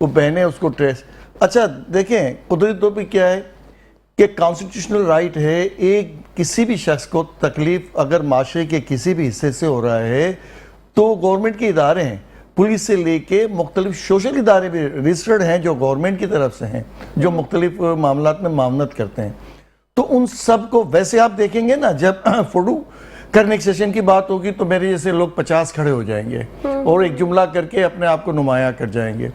وہ بہنیں اس کو ٹریس. اچھا دیکھیں قدرتی طور پہ کیا ہے کہ کانسٹیٹیوشنل رائٹ ہے ایک کسی بھی شخص کو تکلیف اگر معاشرے کے کسی بھی حصے سے ہو رہا ہے تو گورنمنٹ کے ادارے ہیں, پولیس سے لے کے مختلف سوشل ادارے بھی رجسٹرڈ ہیں جو گورنمنٹ کی طرف سے ہیں, جو مختلف معاملات میں معاونت کرتے ہیں. تو ان سب کو ویسے آپ دیکھیں گے نا, جب فوٹو کرنے کی سیشن کی بات ہوگی تو میرے جیسے لوگ 50 کھڑے ہو جائیں گے اور ایک جملہ کر کے اپنے آپ کو نمایاں کر جائیں گے.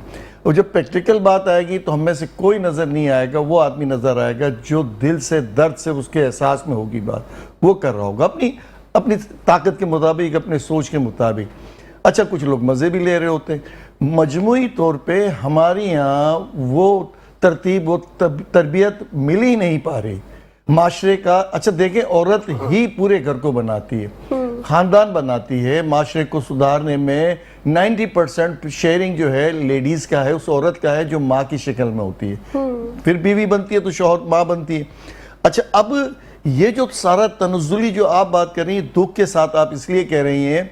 اور جب پریکٹیکل بات آئے گی تو ہم میں سے کوئی نظر نہیں آئے گا, وہ آدمی نظر آئے گا جو دل سے درد سے اس کے احساس میں ہوگی بات, وہ کر رہا ہوگا اپنی طاقت کے مطابق, اپنے سوچ کے مطابق. اچھا کچھ لوگ مزے بھی لے رہے ہوتے ہیں. مجموعی طور پہ ہماری یہاں وہ ترتیب و تربیت مل ہی نہیں پا رہی معاشرے کا. اچھا دیکھیں عورت ہی پورے گھر کو بناتی ہے, خاندان بناتی ہے. معاشرے کو سدھارنے میں 90% شیئرنگ جو ہے لیڈیز کا ہے, اس عورت کا ہے جو ماں کی شکل میں ہوتی ہے, پھر بیوی بنتی ہے تو شوہر ماں بنتی ہے. اچھا اب یہ جو سارا تنزلی جو آپ بات کر رہی ہیں, دکھ کے ساتھ آپ اس لیے کہہ رہی ہیں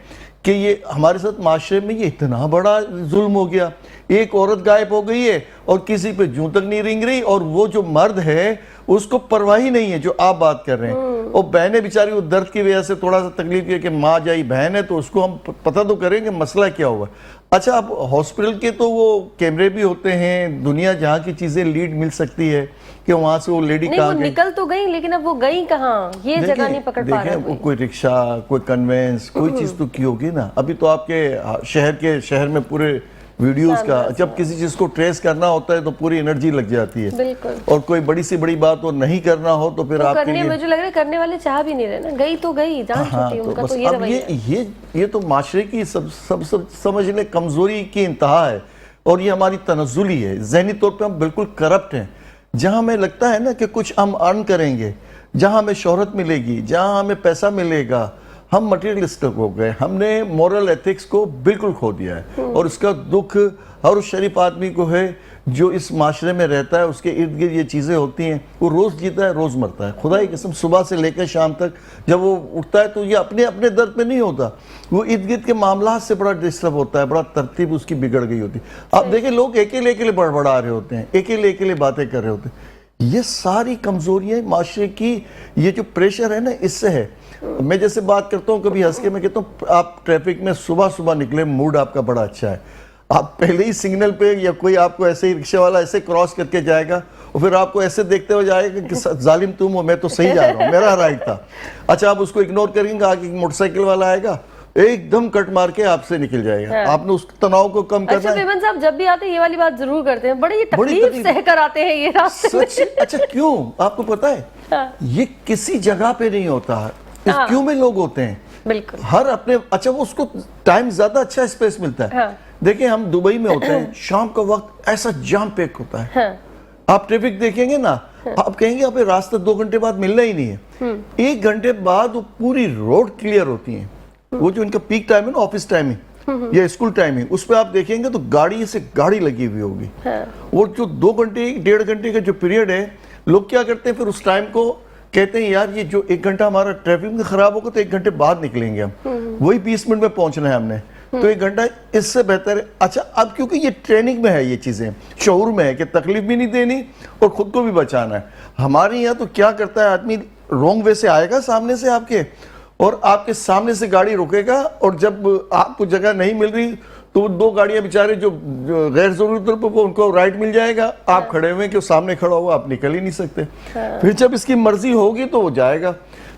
کہ یہ ہمارے ساتھ معاشرے میں یہ اتنا بڑا ظلم ہو گیا. ایک عورت غائب ہو گئی ہے اور کسی پہ جوں تک نہیں رنگ رہی, اور وہ جو مرد ہے اس کو پرواہ ہی نہیں ہے جو آپ بات کر رہے ہیں. اور بہنیں بیچاری وہ درد کی وجہ سے تھوڑا سا تکلیف ہے کہ ماں جائی بہن ہے تو اس کو ہم پتہ تو کریں کہ مسئلہ کیا ہوا. اچھا اب ہاسپٹل کے تو وہ کیمرے بھی ہوتے ہیں, دنیا جہاں کی چیزیں لیڈ مل سکتی ہے کہ وہاں سے وہ لیڈی نہیں, وہ نکل تو گئی لیکن اب وہ گئی کہاں, یہ جگہ نہیں پکڑ پا رہا. دیکھیں کوئی رکشہ, کوئی کنوینس, کوئی چیز تو کی ہوگی نا. ابھی تو آپ کے شہر میں پورے ویڈیوز کا جب کسی چیز کو ٹریس کرنا ہوتا ہے تو پوری انرجی لگ جاتی ہے. بالکل. اور کوئی بڑی سی بڑی بات اور نہیں کرنا ہو تو پھر آپ کے لیے مجھے لگ رہا ہے کرنے والے چاہ بھی نہیں رہے نا, گئی تو گئی, جان چھوٹی, ان کا تو یہ رویہ ہے. یہ تو معاشرے کی سب سمجھ لیں کمزوری کی انتہا ہے, اور یہ ہماری تنزلی ہے. ذہنی طور پہ ہم بالکل کرپٹ ہیں. جہاں ہمیں لگتا ہے نا کہ کچھ ہم ارن کریں گے, جہاں ہمیں شہرت ملے گی, جہاں ہمیں پیسہ ملے گا, ہم مٹیریلسٹک ہو گئے. ہم نے مورل ایتھکس کو بالکل کھو دیا ہے, اور اس کا دکھ ہر اس شریف آدمی کو ہے جو اس معاشرے میں رہتا ہے. اس کے ارد گرد یہ چیزیں ہوتی ہیں, وہ روز جیتا ہے روز مرتا ہے. خدا کی قسم صبح سے لے کر شام تک جب وہ اٹھتا ہے تو یہ اپنے درد پہ نہیں ہوتا, وہ ارد گرد کے معاملات سے بڑا ڈسٹرب ہوتا ہے, بڑا ترتیب اس کی بگڑ گئی ہوتی ہے. آپ دیکھیں لوگ اکیلے بڑبڑا رہے ہوتے ہیں, اکیلے باتیں کر رہے ہوتے ہیں. یہ ساری کمزوریاں معاشرے کی, یہ جو پریشر ہے نا اس سے ہے. میں جیسے بات کرتا ہوں کبھی ہنس کے میں کہتا ہوں آپ ٹریفک میں صبح نکلے, موڈ آپ کا بڑا اچھا ہے, آپ پہلے ہی سگنل پہ یا کوئی آپ کو ایسے ہی رکشے والا ایسے کراس کر کے جائے گا اور پھر آپ کو ایسے دیکھتے ہوئے جائے گا کہ ظالم تم ہو, میں تو صحیح جا رہا ہوں, میرا رائٹ تھا. اچھا آپ اس کو اگنور کریں گے, آگے موٹر سائیکل والا آئے گا ایک دم کٹ مار کے آپ سے نکل جائے گا. آپ نے اس تناؤ کو کم کرنا ہے. اچھا پیمن صاحب جب بھی آتے ہیں یہ والی بات ضرور کرتے ہیں, بڑی تکلیف سہ کر آتے ہیں یہ راستے میں. اچھا کیوں, آپ کو پتا ہے یہ کسی جگہ پہ نہیں ہوتا, اس کیوں میں لوگ ہوتے ہیں بالکل ہر اپنے. اچھا وہ اس کو ٹائم زیادہ اچھا اسپیس ملتا ہے. دیکھیں ہم دبئی میں ہوتے ہیں, شام کا وقت ایسا جام پیک ہوتا ہے, آپ ٹریفک دیکھیں گے نا, آپ کہیں گے آپ راستہ 2 گھنٹے بعد ملنا ہی نہیں ہے. 1 گھنٹے بعد وہ پوری روڈ کلیئر ہوتی ہیں. وہ جو ان کا پیک ٹائم ہے نا, آفس ٹائمنگ یا اسکول ٹائمنگ, اس پہ آپ دیکھیں گے تو گاڑی سے گاڑی لگی ہوئی ہوگی. اور جو 2 گھنٹے 1.5 گھنٹے کا جو پیریڈ ہے, لوگ کیا کرتے ہیں پھر اس ٹائم کو کہتے ہیں یار یہ جو 1 گھنٹہ ہمارا ٹریفک میں خراب ہوگا تو 1 گھنٹے بعد نکلیں گے ہم, وہی 20 منٹ میں پہنچنا ہے ہم نے, تو 1 گھنٹہ اس سے بہتر ہے. اچھا اب کیونکہ یہ ٹریننگ میں ہے, یہ چیزیں شعور میں ہے کہ تکلیف بھی نہیں دینی اور خود کو بھی بچانا ہے. ہمارے یہاں تو کیا کرتا ہے آدمی, رونگ وے سے آئے گا سامنے سے آپ کے, اور آپ کے سامنے سے گاڑی رکے گا, اور جب آپ کو جگہ نہیں مل رہی تو وہ 2 گاڑیاں بیچارے جو غیر ضروری طور پر ان کو رائٹ مل جائے گا, آپ کھڑے ہوئے کہ سامنے کھڑا ہوا, آپ نکل ہی نہیں سکتے. پھر جب اس کی مرضی ہوگی تو وہ جائے گا,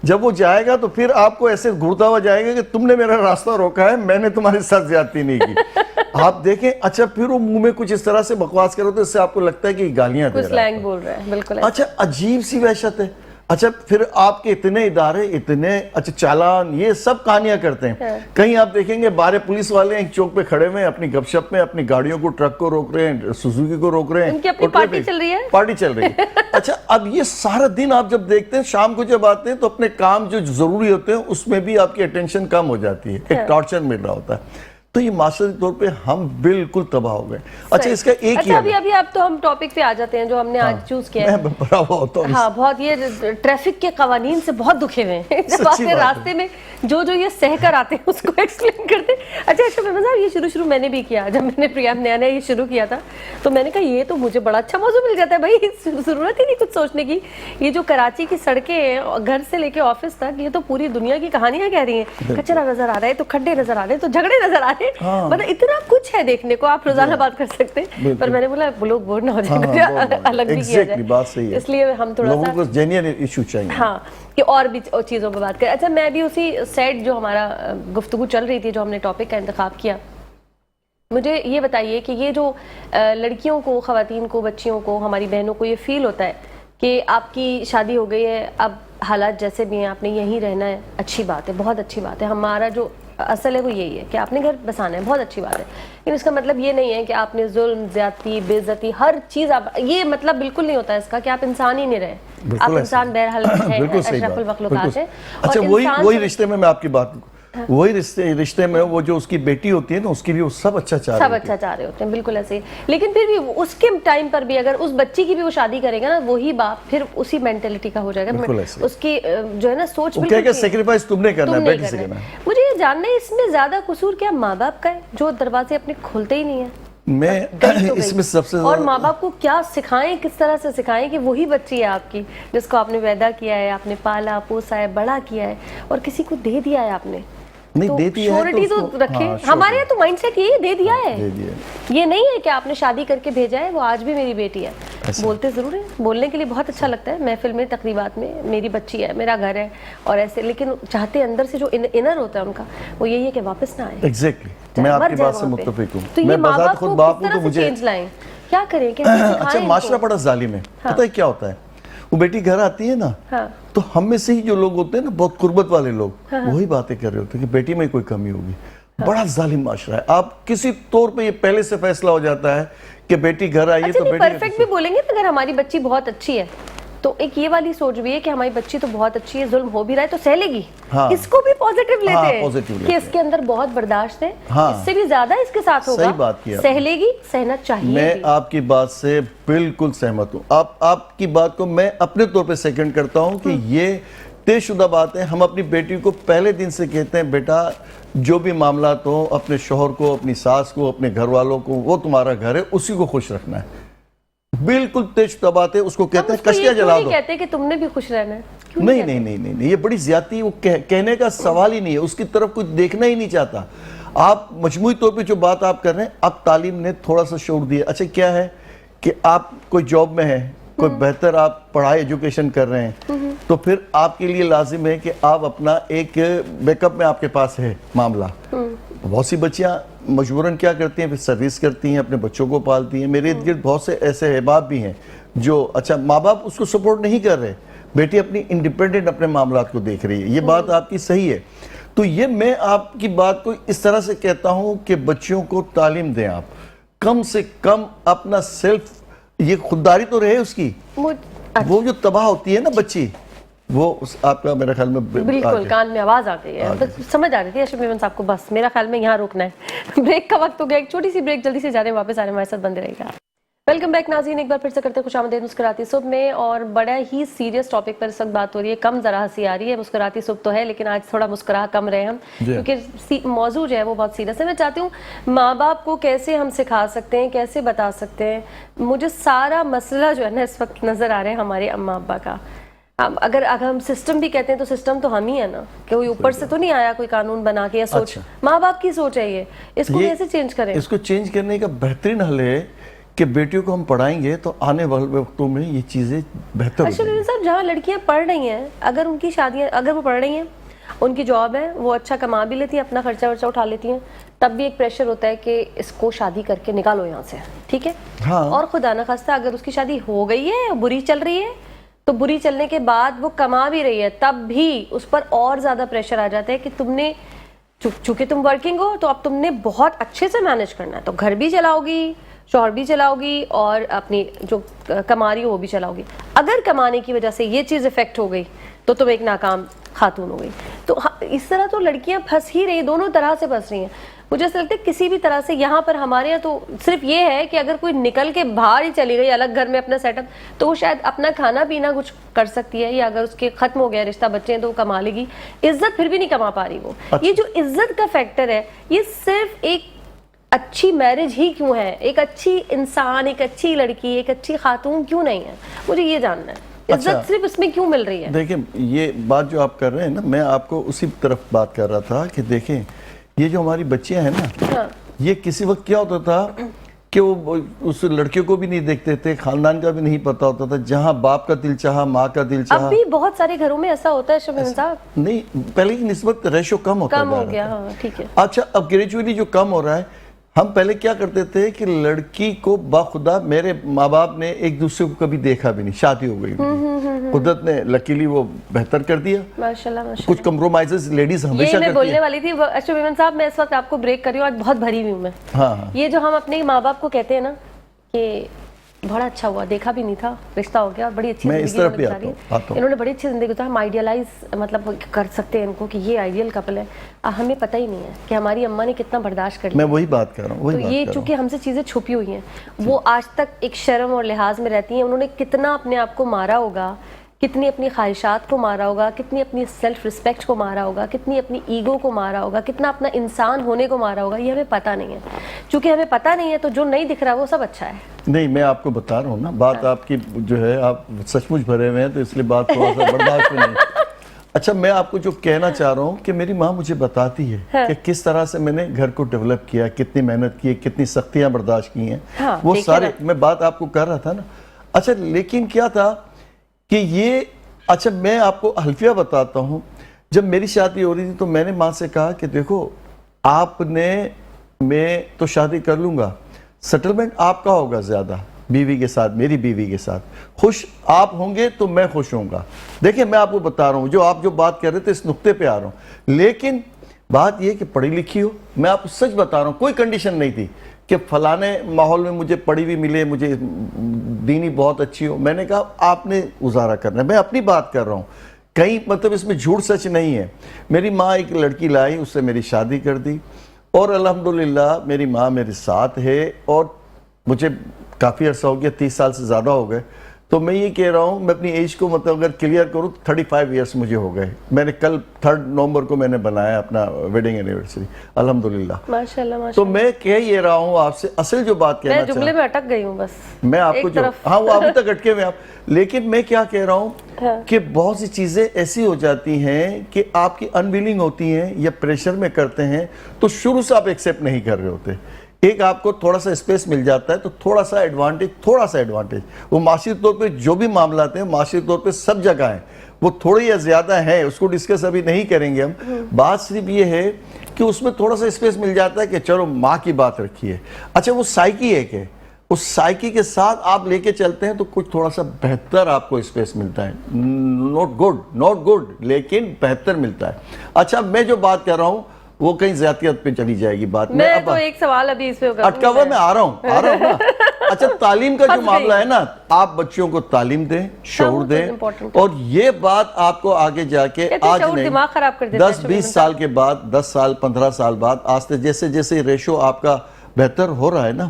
جب وہ جائے گا تو پھر آپ کو ایسے گھڑتا ہوا جائے گا کہ تم نے میرا راستہ روکا ہے, میں نے تمہارے ساتھ زیادتی نہیں کی. آپ دیکھیں اچھا پھر وہ منہ میں کچھ اس طرح سے بکواس کرو تو اس سے آپ کو لگتا ہے کہ گالیاں دے رہا ہے, سلینگ بول رہا ہے. بالکل اچھا عجیب سی وحشت ہے. اچھا پھر آپ کے اتنے ادارے, اتنے اچھا چالان, یہ سب کہانیاں کرتے ہیں. کہیں آپ دیکھیں گے بارے پولیس والے ایک چوک پہ کھڑے ہوئے ہیں, اپنی گپ شپ میں اپنی گاڑیوں کو, ٹرک کو روک رہے ہیں, سوزوکی کو روک رہے ہیں, ان کی اپنی پارٹی چل رہی ہے, پارٹی چل رہی ہے. اچھا اب یہ سارا دن آپ جب دیکھتے ہیں, شام کو جب آتے ہیں تو اپنے کام جو ضروری ہوتے ہیں اس میں بھی آپ کی اٹینشن کم ہو جاتی ہے, ایک ٹارچر مل رہا ہوتا ہے. تو یہ معاشرتی طور پہ ہم بالکل تباہ ہو گئے. اچھا اس کا ایک ہی ابھی اب تو ہم ٹاپک پہ آ جاتے ہیں جو ہم نے آج چوز کیا ہے. میں بڑا ہوتا ہوں. ہاں بہت, یہ ٹریفک کے قوانین سے بہت دکھے ہوئے ہیں. جب آپ کے راستے میں جو یہ سہ کر آتے ہیں اس کو ایکسپلین کرتے. اچھا شبیبہ صاحب, یہ شروع میں نے بھی کیا, جب میں نے پریام نیا یہ شروع کیا تھا تو میں نے کہا یہ تو مجھے بڑا اچھا موضوع مل جاتا ہے بھائی, ضرورت ہی نہیں کچھ سوچنے کی. یہ جو کراچی کی سڑکیں ہیں گھر سے لے کے آفس تک, یہ تو پوری دنیا کی کہانیاں کہہ رہی ہیں. کچرا نظر آ رہا ہے تو کھڈے نظر آ رہے ہیں تو جھگڑے نظر آ رہے ہیں, مطلب اتنا کچھ ہے دیکھنے کو, آپ روزانہ بات کر سکتے ہیں. پر میں نے بولا لوگ بور نہ ہو جائیں, الگ بھی کیا جائے, اس لیے ہم تھوڑا سا جینیئن ایشو چاہیے ہاں کہ اور بھی چیزوں پہ بات کریں. اچھا میں بھی اسی سیٹ جو ہمارا گفتگو چل رہی تھی, جو ہم نے ٹاپک کا انتخاب کیا, مجھے یہ بتائیے کہ یہ جو لڑکیوں کو, خواتین کو, بچیوں کو, ہماری بہنوں کو یہ فیل ہوتا ہے کہ آپ کی شادی ہو گئی ہے, اب حالات جیسے بھی ہیں آپ نے یہیں رہنا ہے, اچھی بات ہے, بہت اچھی بات ہے, ہمارا جو اصل ہے وہ یہی ہے کہ آپ نے گھر بسانا ہے, بہت اچھی بات ہے. لیکن اس کا مطلب یہ نہیں ہے کہ آپ نے ظلم, زیادتی, بے عزتی, ہر چیز آپ, یہ مطلب بالکل نہیں ہوتا ہے اس کا کہ آپ انسان ہی نہیں رہے. آپ انسان بہرحال ہیں, اشرف المخلوقات ہیں. اچھا وہی رشتے میں آپ کی بات, وہی رشتے میں وہ جو اس کی بیٹی ہوتی ہے نا, اس کی بھی وہ سب اچھا چاہ رہے ہوتے ہیں, بالکل ایسے ہی. لیکن پھر بھی اس کے ٹائم پر بھی اگر اس بچی کی بھی وہ شادی کرے گا نا, وہی باپ پھر اسی مینٹلٹی کا ہو جائے گا, اس کی جو ہے نا سوچ بالکل سیکریفائز تم نے کرنا ہے, بیٹی سے کرنا ہے. مجھے یہ جاننا ہے اس میں زیادہ قصور کیا ماں باپ کا ہے, جو دروازے اپنے کھولتے ہی نہیں ہیں. میں اس میں سب سے اور ماں باپ کو کیا سکھائیں, کس طرح سے سکھائیں کہ وہی بچی ہے آپ کی, جس کو آپ نے پیدا کیا ہے, آپ نے پالا پوسا ہے, بڑا کیا ہے, اور کسی کو دے دیا ہے آپ نے. شیورٹی تو رکھے. ہمارے یہاں تو مائنڈ سیٹ یہ دے دیا ہے, یہ نہیں ہے کہ آپ نے شادی کر کے بھیجا ہے, وہ آج بھی میری بیٹی ہے. بولتے ضرور ہیں, بولنے کے لیے بہت اچھا لگتا ہے محفل میں, تقریبات میں, میری بچی ہے, میرا گھر ہے اور ایسے, لیکن چاہتے اندر سے جو انر ہوتا ہے ان کا, وہ یہی ہے کہ واپس نہ آئے. ایگزیکٹلی, میں آپ کی بات سے متفق ہوں. تو یہ ماں باپ کو کس طرح سے چینج لائیں, کیا کریں, کیسے سکھائیں. اچھا معاشرہ بڑا ظالم ہے, پتہ ہے کیا ہوتا ہے, وہ بیٹی گھر آتی ہے نا, تو ہم میں سے ہی جو لوگ ہوتے ہیں نا, بہت قربت والے لوگ, وہی باتیں کر رہے ہوتے ہیں کہ بیٹی میں کوئی کمی ہوگی. بڑا ظالم معاشرہ ہے. آپ کسی طور پہ یہ پہلے سے فیصلہ ہو جاتا ہے کہ بیٹی گھر آئی ہے تو بیٹی پرفیکٹ بھی بولیں گے, اگر ہماری بچی بہت اچھی ہے تو ایک یہ والی سوچ بھی ہے کہ ہماری بچی تو بہت اچھی ہے, ظلم ہو بھی رہا ہے تو سہ لے گی, اس کو بھی پوزیٹیو لیتے ہیں کہ اس کے اندر بہت برداشت ہے, اس سے بھی زیادہ اس کے ساتھ ہوگا, سہ لے گی, سہنا چاہیے. میں آپ کی بات سے بالکل سہمت ہوں. آپ کی بات کو میں اپنے طور پہ سیکنڈ کرتا ہوں کہ یہ طے شدہ بات ہے. ہم اپنی بیٹی کو پہلے دن سے کہتے ہیں بیٹا جو بھی معاملات ہوں, اپنے شوہر کو, اپنی ساس کو, اپنے گھر والوں کو, وہ تمہارا گھر ہے, اسی کو خوش رکھنا ہے. بالکل طے شدہ بات ہے. اس کو کہتے ہیں کشتیاں جلا دو, کہتے ہیں کہ تم نے بھی خوش رہنا ہے. نہیں, یہ بڑی زیادتی, وہ کہنے کا سوال ہی نہیں ہے, اس کی طرف کوئی دیکھنا ہی نہیں چاہتا. آپ مجموعی طور پہ جو بات آپ کر رہے ہیں, اب تعلیم نے تھوڑا سا شعور دیا. اچھا کیا ہے کہ آپ کوئی جاب میں ہیں, کوئی بہتر آپ پڑھائی ایجوکیشن کر رہے ہیں, تو پھر آپ کے لیے لازم ہے کہ آپ اپنا ایک بیک اپ میں آپ کے پاس ہے معاملہ. بہت سی بچیاں مجبوراً کیا کرتی ہیں, پھر سروس کرتی ہیں, اپنے بچوں کو پالتی ہیں. میرے ارد گرد بہت سے ایسے احباب بھی ہیں جو, اچھا ماں باپ اس کو سپورٹ نہیں کر رہے, بیٹی اپنی انڈیپینڈنٹ اپنے معاملات کو دیکھ رہی ہے. یہ بات آپ کی صحیح ہے. تو یہ میں آپ کی بات کو اس طرح سے کہتا ہوں کہ بچیوں کو تعلیم دیں, آپ کم سے کم اپنا سیلف, یہ خودداری تو رہے اس کی, وہ جو تباہ ہوتی ہے نا بچی, وہ آپ کا میرے خیال میں بالکل کان میں آواز آ گئی ہے, سمجھ آ رہی تھی اشرف میمن صاحب کو. بس میرا خیال میں یہاں روکنا ہے, بریک کا وقت ہو گیا, ایک چھوٹی سی بریک, جلدی سے جا رہے ہیں, واپس آ رہے ہیں, ہمارے ساتھ بندے رہے گا. ویلکم بیک ناظرین, ایک بار پھر سے کرتے ہیں خوش آمدید مسکراتی صبح میں, اور بڑا ہی سیریس ٹاپک پر اس وقت بات ہو رہی ہے. کم ذرا ہنسی آ رہی ہے, مسکراتی صبح تو ہے لیکن آج تھوڑا مسکرا کم رہے ہم, کیونکہ موضوع جو ہے وہ بہت سیریس ہے. میں چاہتی ہوں ماں باپ کو کیسے ہم سکھا سکتے ہیں, کیسے بتا سکتے ہیں. مجھے سارا مسئلہ جو ہے نا اس وقت نظر آ رہا ہے ہمارے اماں ابا کا. اگر ہم سسٹم بھی کہتے ہیں تو سسٹم تو ہم ہی ہے نا, کہ کوئی اوپر سے تو نہیں آیا کوئی قانون بنا کے, یا سوچ ماں باپ کی سوچ ہے یہ, اس کو کیسے چینج کریں. اس کو چینج کرنے کا بہترین حل ہے کہ بیٹیوں کو ہم پڑھائیں گے تو آنے والے وقتوں میں یہ چیزیں بہتر ہو جائیں گی. صاحب جہاں لڑکیاں پڑھ رہی ہیں, اگر ان کی شادیاں, اگر وہ پڑھ رہی ہیں, ان کی جاب ہے, وہ اچھا کما بھی لیتی ہیں, اپنا خرچہ ورچہ اٹھا لیتی ہیں, تب بھی ایک پریشر ہوتا ہے کہ اس کو شادی کر کے نکالو یہاں سے, ٹھیک ہے. اور خدا نخواستہ اگر اس کی شادی ہو گئی ہے, بری چل رہی ہے, تو بری چلنے کے بعد وہ کما بھی رہی ہے, تب بھی اس پر اور زیادہ پریشر آ جاتا ہے کہ تم نے, چونکہ تم ورکنگ ہو تو اب تم نے بہت اچھے سے مینج کرنا ہے, تو گھر بھی چلاؤ گی, شوہر بھی چلاؤ گی, اور اپنی جو کما رہی ہو وہ بھی چلاؤ گی. اگر کمانے کی وجہ سے یہ چیز افیکٹ ہو گئی تو تم ایک ناکام خاتون ہو گئی. تو اس طرح تو لڑکیاں پھنس ہی رہی, دونوں طرح سے پھنس رہی ہیں. مجھے ایسا لگتا ہے کسی بھی طرح سے یہاں پر ہمارے یہاں تو صرف یہ ہے کہ اگر کوئی نکل کے باہر ہی چلی گئی الگ گھر میں اپنا سیٹ اپ تو وہ شاید اپنا کھانا پینا کچھ کر سکتی ہے, یا اگر اس کے ختم ہو گیا رشتہ بچے ہیں تو وہ کما لے گی, عزت پھر بھی نہیں کما پا رہی وہ. یہ جو عزت کا فیکٹر ہے یہ صرف ایک اچھی میرج ہی کیوں ہے, ایک اچھی انسان, ایک اچھی لڑکی, ایک اچھی خاتون کیوں نہیں ہے, مجھے یہ جاننا ہے عزت صرف اس میں کیوں مل رہی ہے. دیکھیں یہ بات جو آپ کر رہے ہیں نا, میں آپ کو اسی طرف بات کر رہا تھا کہ دیکھیں یہ جو ہماری بچیاں ہیں نا, یہ کسی وقت کیا ہوتا تھا کہ وہ اس لڑکیوں کو بھی نہیں دیکھتے تھے, خاندان کا بھی نہیں پتا ہوتا تھا, جہاں باپ کا دل چاہا ماں کا دل چاہا. اب بھی بہت سارے گھروں میں ایسا ہوتا ہے شبیر صاحب. نہیں, پہلے کی نسبت ریشو کم ہوتا کم ہو گیا. ہاں ٹھیک ہے. اچھا اب گریجولی جو کم ہو رہا ہے, ہم پہلے کیا کرتے تھے کہ لڑکی کو باخدا, میرے ماں باپ نے ایک دوسرے کو کبھی دیکھا بھی نہیں, شادی ہو گئی, قدرت نے لکیلی وہ بہتر کر دیا. ماشاءاللہ ماشاءاللہ. کچھ کمپرومائزز لیڈیز ہمیشہ یہ میں کرتی بولنے ہیں. والی تھی اشرف ایمن صاحب, میں اس وقت آپ کو بریک کر رہی ہوں, آج بہت بھری ہوئی ہوں میں. ہاں یہ جو ہم اپنے ماں باپ کو کہتے ہیں نا کہ بڑا اچھا ہوا, دیکھا بھی نہیں تھا, رشتہ ہو گیا, بڑی اچھی زندگی گزاری, انہوں نے بڑی اچھی زندگی گزاری, ہم آئیڈیلائز مطلب کر سکتے ہیں ان کو کہ یہ آئیڈیل کپل ہے. ہمیں پتہ ہی نہیں ہے کہ ہماری اماں نے کتنا برداشت کر لیا. میں وہی بات کر رہا ہوں. تو یہ چونکہ ہم سے چیزیں چھپی ہوئی ہیں, وہ آج تک ایک شرم اور لحاظ میں رہتی ہیں. انہوں نے کتنا اپنے آپ کو مارا ہوگا, کتنی اپنی خواہشات کو مارا ہوگا, کتنی اپنی سیلف رسپیکٹ کو مارا ہوگا, کتنی اپنی ایگو کو مارا ہوگا, کتنا اپنا انسان ہونے کو مارا ہوگا, یہ ہمیں پتہ نہیں ہے. چونکہ ہمیں پتہ نہیں ہے تو جو نہیں دکھ رہا وہ سب اچھا ہے. نہیں, میں آپ کو بتا رہا ہوں نا, بات آپ کی جو ہے, آپ سچ مچ بھرے ہوئے ہیں تو اس لیے بات تھوڑا سا برداشت میں نہیں. اچھا میں آپ کو جو کہنا چاہ رہا ہوں کہ میری ماں مجھے بتاتی ہے کہ کس طرح سے میں نے گھر کو ڈیولپ کیا, کتنی محنت کی, کتنی سختیاں برداشت کی ہیں, وہ سارے میں بات آپ کو کر رہا تھا نا. اچھا لیکن کیا تھا کہ یہ, اچھا میں آپ کو حلفیہ بتاتا ہوں, جب میری شادی ہو رہی تھی تو میں نے ماں سے کہا کہ دیکھو آپ نے, میں تو شادی کر لوں گا, سیٹلمنٹ آپ کا ہوگا زیادہ بیوی کے ساتھ, میری بیوی کے ساتھ, خوش آپ ہوں گے تو میں خوش ہوں گا. دیکھیں میں آپ کو بتا رہا ہوں, جو آپ جو بات کر رہے تھے اس نقطے پہ آ رہا ہوں, لیکن بات یہ کہ پڑھی لکھی ہو. میں آپ کو سچ بتا رہا ہوں, کوئی کنڈیشن نہیں تھی کہ فلانے ماحول میں مجھے پڑھی ہوئی ملے, مجھے دینی بہت اچھی ہو. میں نے کہا آپ نے گزارا کرنا ہے, میں اپنی بات کر رہا ہوں, کہیں مطلب اس میں جھوٹ سچ نہیں ہے. میری ماں ایک لڑکی لائی, اس سے میری شادی کر دی, اور الحمدللہ میری ماں میرے ساتھ ہے, اور مجھے کافی عرصہ ہو گیا, 30 سال سے زیادہ ہو گئے. تو میں یہ کہہ رہا ہوں, میں اپنی ایج کو مطلب اگر کلیئر کروں 35 ایئرس مجھے ہو گئے. میں نے کل 3 نومبر کو میں نے بنایا اپنا ویڈنگ اینیورسری, الحمدللہ. ماشاءاللہ ماشاءاللہ. تو میں کہہ یہ رہا ہوں آپ سے, اصل جو بات کہنا میں جملے میں اٹک گئی ہوں بس, میں آپ کو جو, ہاں وہ ابھی تک اٹکے ہوئے آپ, لیکن میں کیا کہہ رہا ہوں کہ بہت سی چیزیں ایسی ہو جاتی ہیں کہ آپ کی انویلنگ ہوتی ہیں یا پریشر میں کرتے ہیں, تو شروع سے آپ ایکسیپٹ نہیں کر رہے ہوتے. ایک آپ کو تھوڑا سا اسپیس مل جاتا ہے تو تھوڑا سا ایڈوانٹیج, وہ معاشی طور پہ جو بھی معاملات ہیں, معاشی طور پہ سب جگہ ہیں, وہ تھوڑی یا زیادہ ہیں, اس کو ڈسکس ابھی نہیں کریں گے ہم. بات صرف یہ ہے کہ اس میں تھوڑا سا اسپیس مل جاتا ہے کہ چلو ماں کی بات رکھیے. اچھا وہ سائیکی ہے کہ اس سائیکی کے ساتھ آپ لے کے چلتے ہیں تو کچھ تھوڑا سا بہتر آپ کو اسپیس ملتا ہے. نوٹ گڈ لیکن بہتر ملتا ہے. اچھا میں جو بات کر رہا ہوں وہ کہیں زیادتیت پہ چلی جائے گی بات. میں تو ایک سوال ابھی اس پہ اٹکا ہوا, میں آ رہا ہوں نا. اچھا تعلیم کا جو معاملہ ہے نا, آپ بچوں کو تعلیم دیں, شعور دیں, اور یہ بات آپ کو آگے جا کے آج نہیں 10-20 سال کے بعد, 10 سال 15 سال بعد, آستے جیسے جیسے ریشو آپ کا بہتر ہو رہا ہے نا,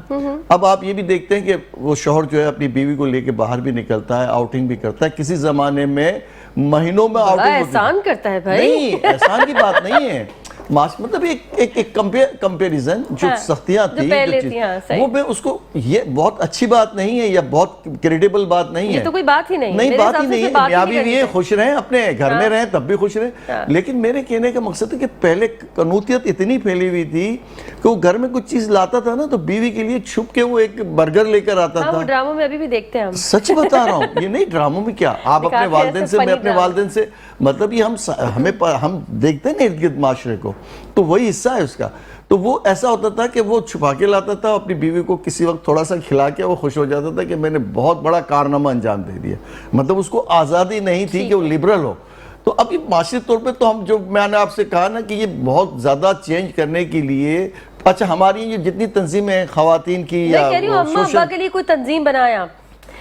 اب آپ یہ بھی دیکھتے ہیں کہ وہ شوہر جو ہے اپنی بیوی کو لے کے باہر بھی نکلتا ہے, آؤٹنگ بھی کرتا ہے. کسی زمانے میں مہینوں میں آؤٹنگ ہوتی ہے. احسان کرتا ہے بھائی. نہیں, احسان کی بات نہیں ہے, مطلب ایک کمپیریزن, جو سختیاں تھی وہ میں اس کو, یہ بہت اچھی بات نہیں ہے یا بہت کریڈیبل بات نہیں ہے, یہ تو کوئی بات ہی نہیں, نہیں بات ہی نہیں ہے. میاں بیوی خوش رہیں, اپنے گھر میں رہیں, تب بھی خوش رہیں. لیکن میرے کہنے کا مقصد ہے کہ پہلے قنوطیت اتنی پھیلی ہوئی تھی کہ وہ گھر میں کچھ چیز لاتا تھا نا تو بیوی کے لیے چھپ کے وہ ایک برگر لے کر آتا تھا. وہ ڈراموں میں ابھی بھی دیکھتے ہیں ہم. سچ بتا رہا ہوں, یہ نہیں ڈراموں میں کیا, آپ اپنے والدین سے, میں اپنے والدین سے, مطلب یہ ہم دیکھتے ہیں نا ارد گرد معاشرے کو, تو وہی حصہ ہے اس کا. تو وہ ایسا ہوتا تھا کہ وہ چھپا کے لاتا تھا, اپنی بیوی کو کسی وقت تھوڑا سا کھلا کے وہ خوش ہو جاتا تھا کہ میں نے بہت بڑا کارنامہ انجام دے دیا. مطلب اس کو آزادی نہیں تھی کہ وہ لبرل ہو. تو اب یہ معاشرے طور پہ تو ہم, جو میں نے آپ سے کہا نا کہ یہ بہت زیادہ چینج کرنے کے لیے, اچھا ہماری یہ جتنی تنظیمیں ہیں خواتین کی, میں کہہ رہی ہوں اماں ابا کے لیے کوئی تنظیم بنایا,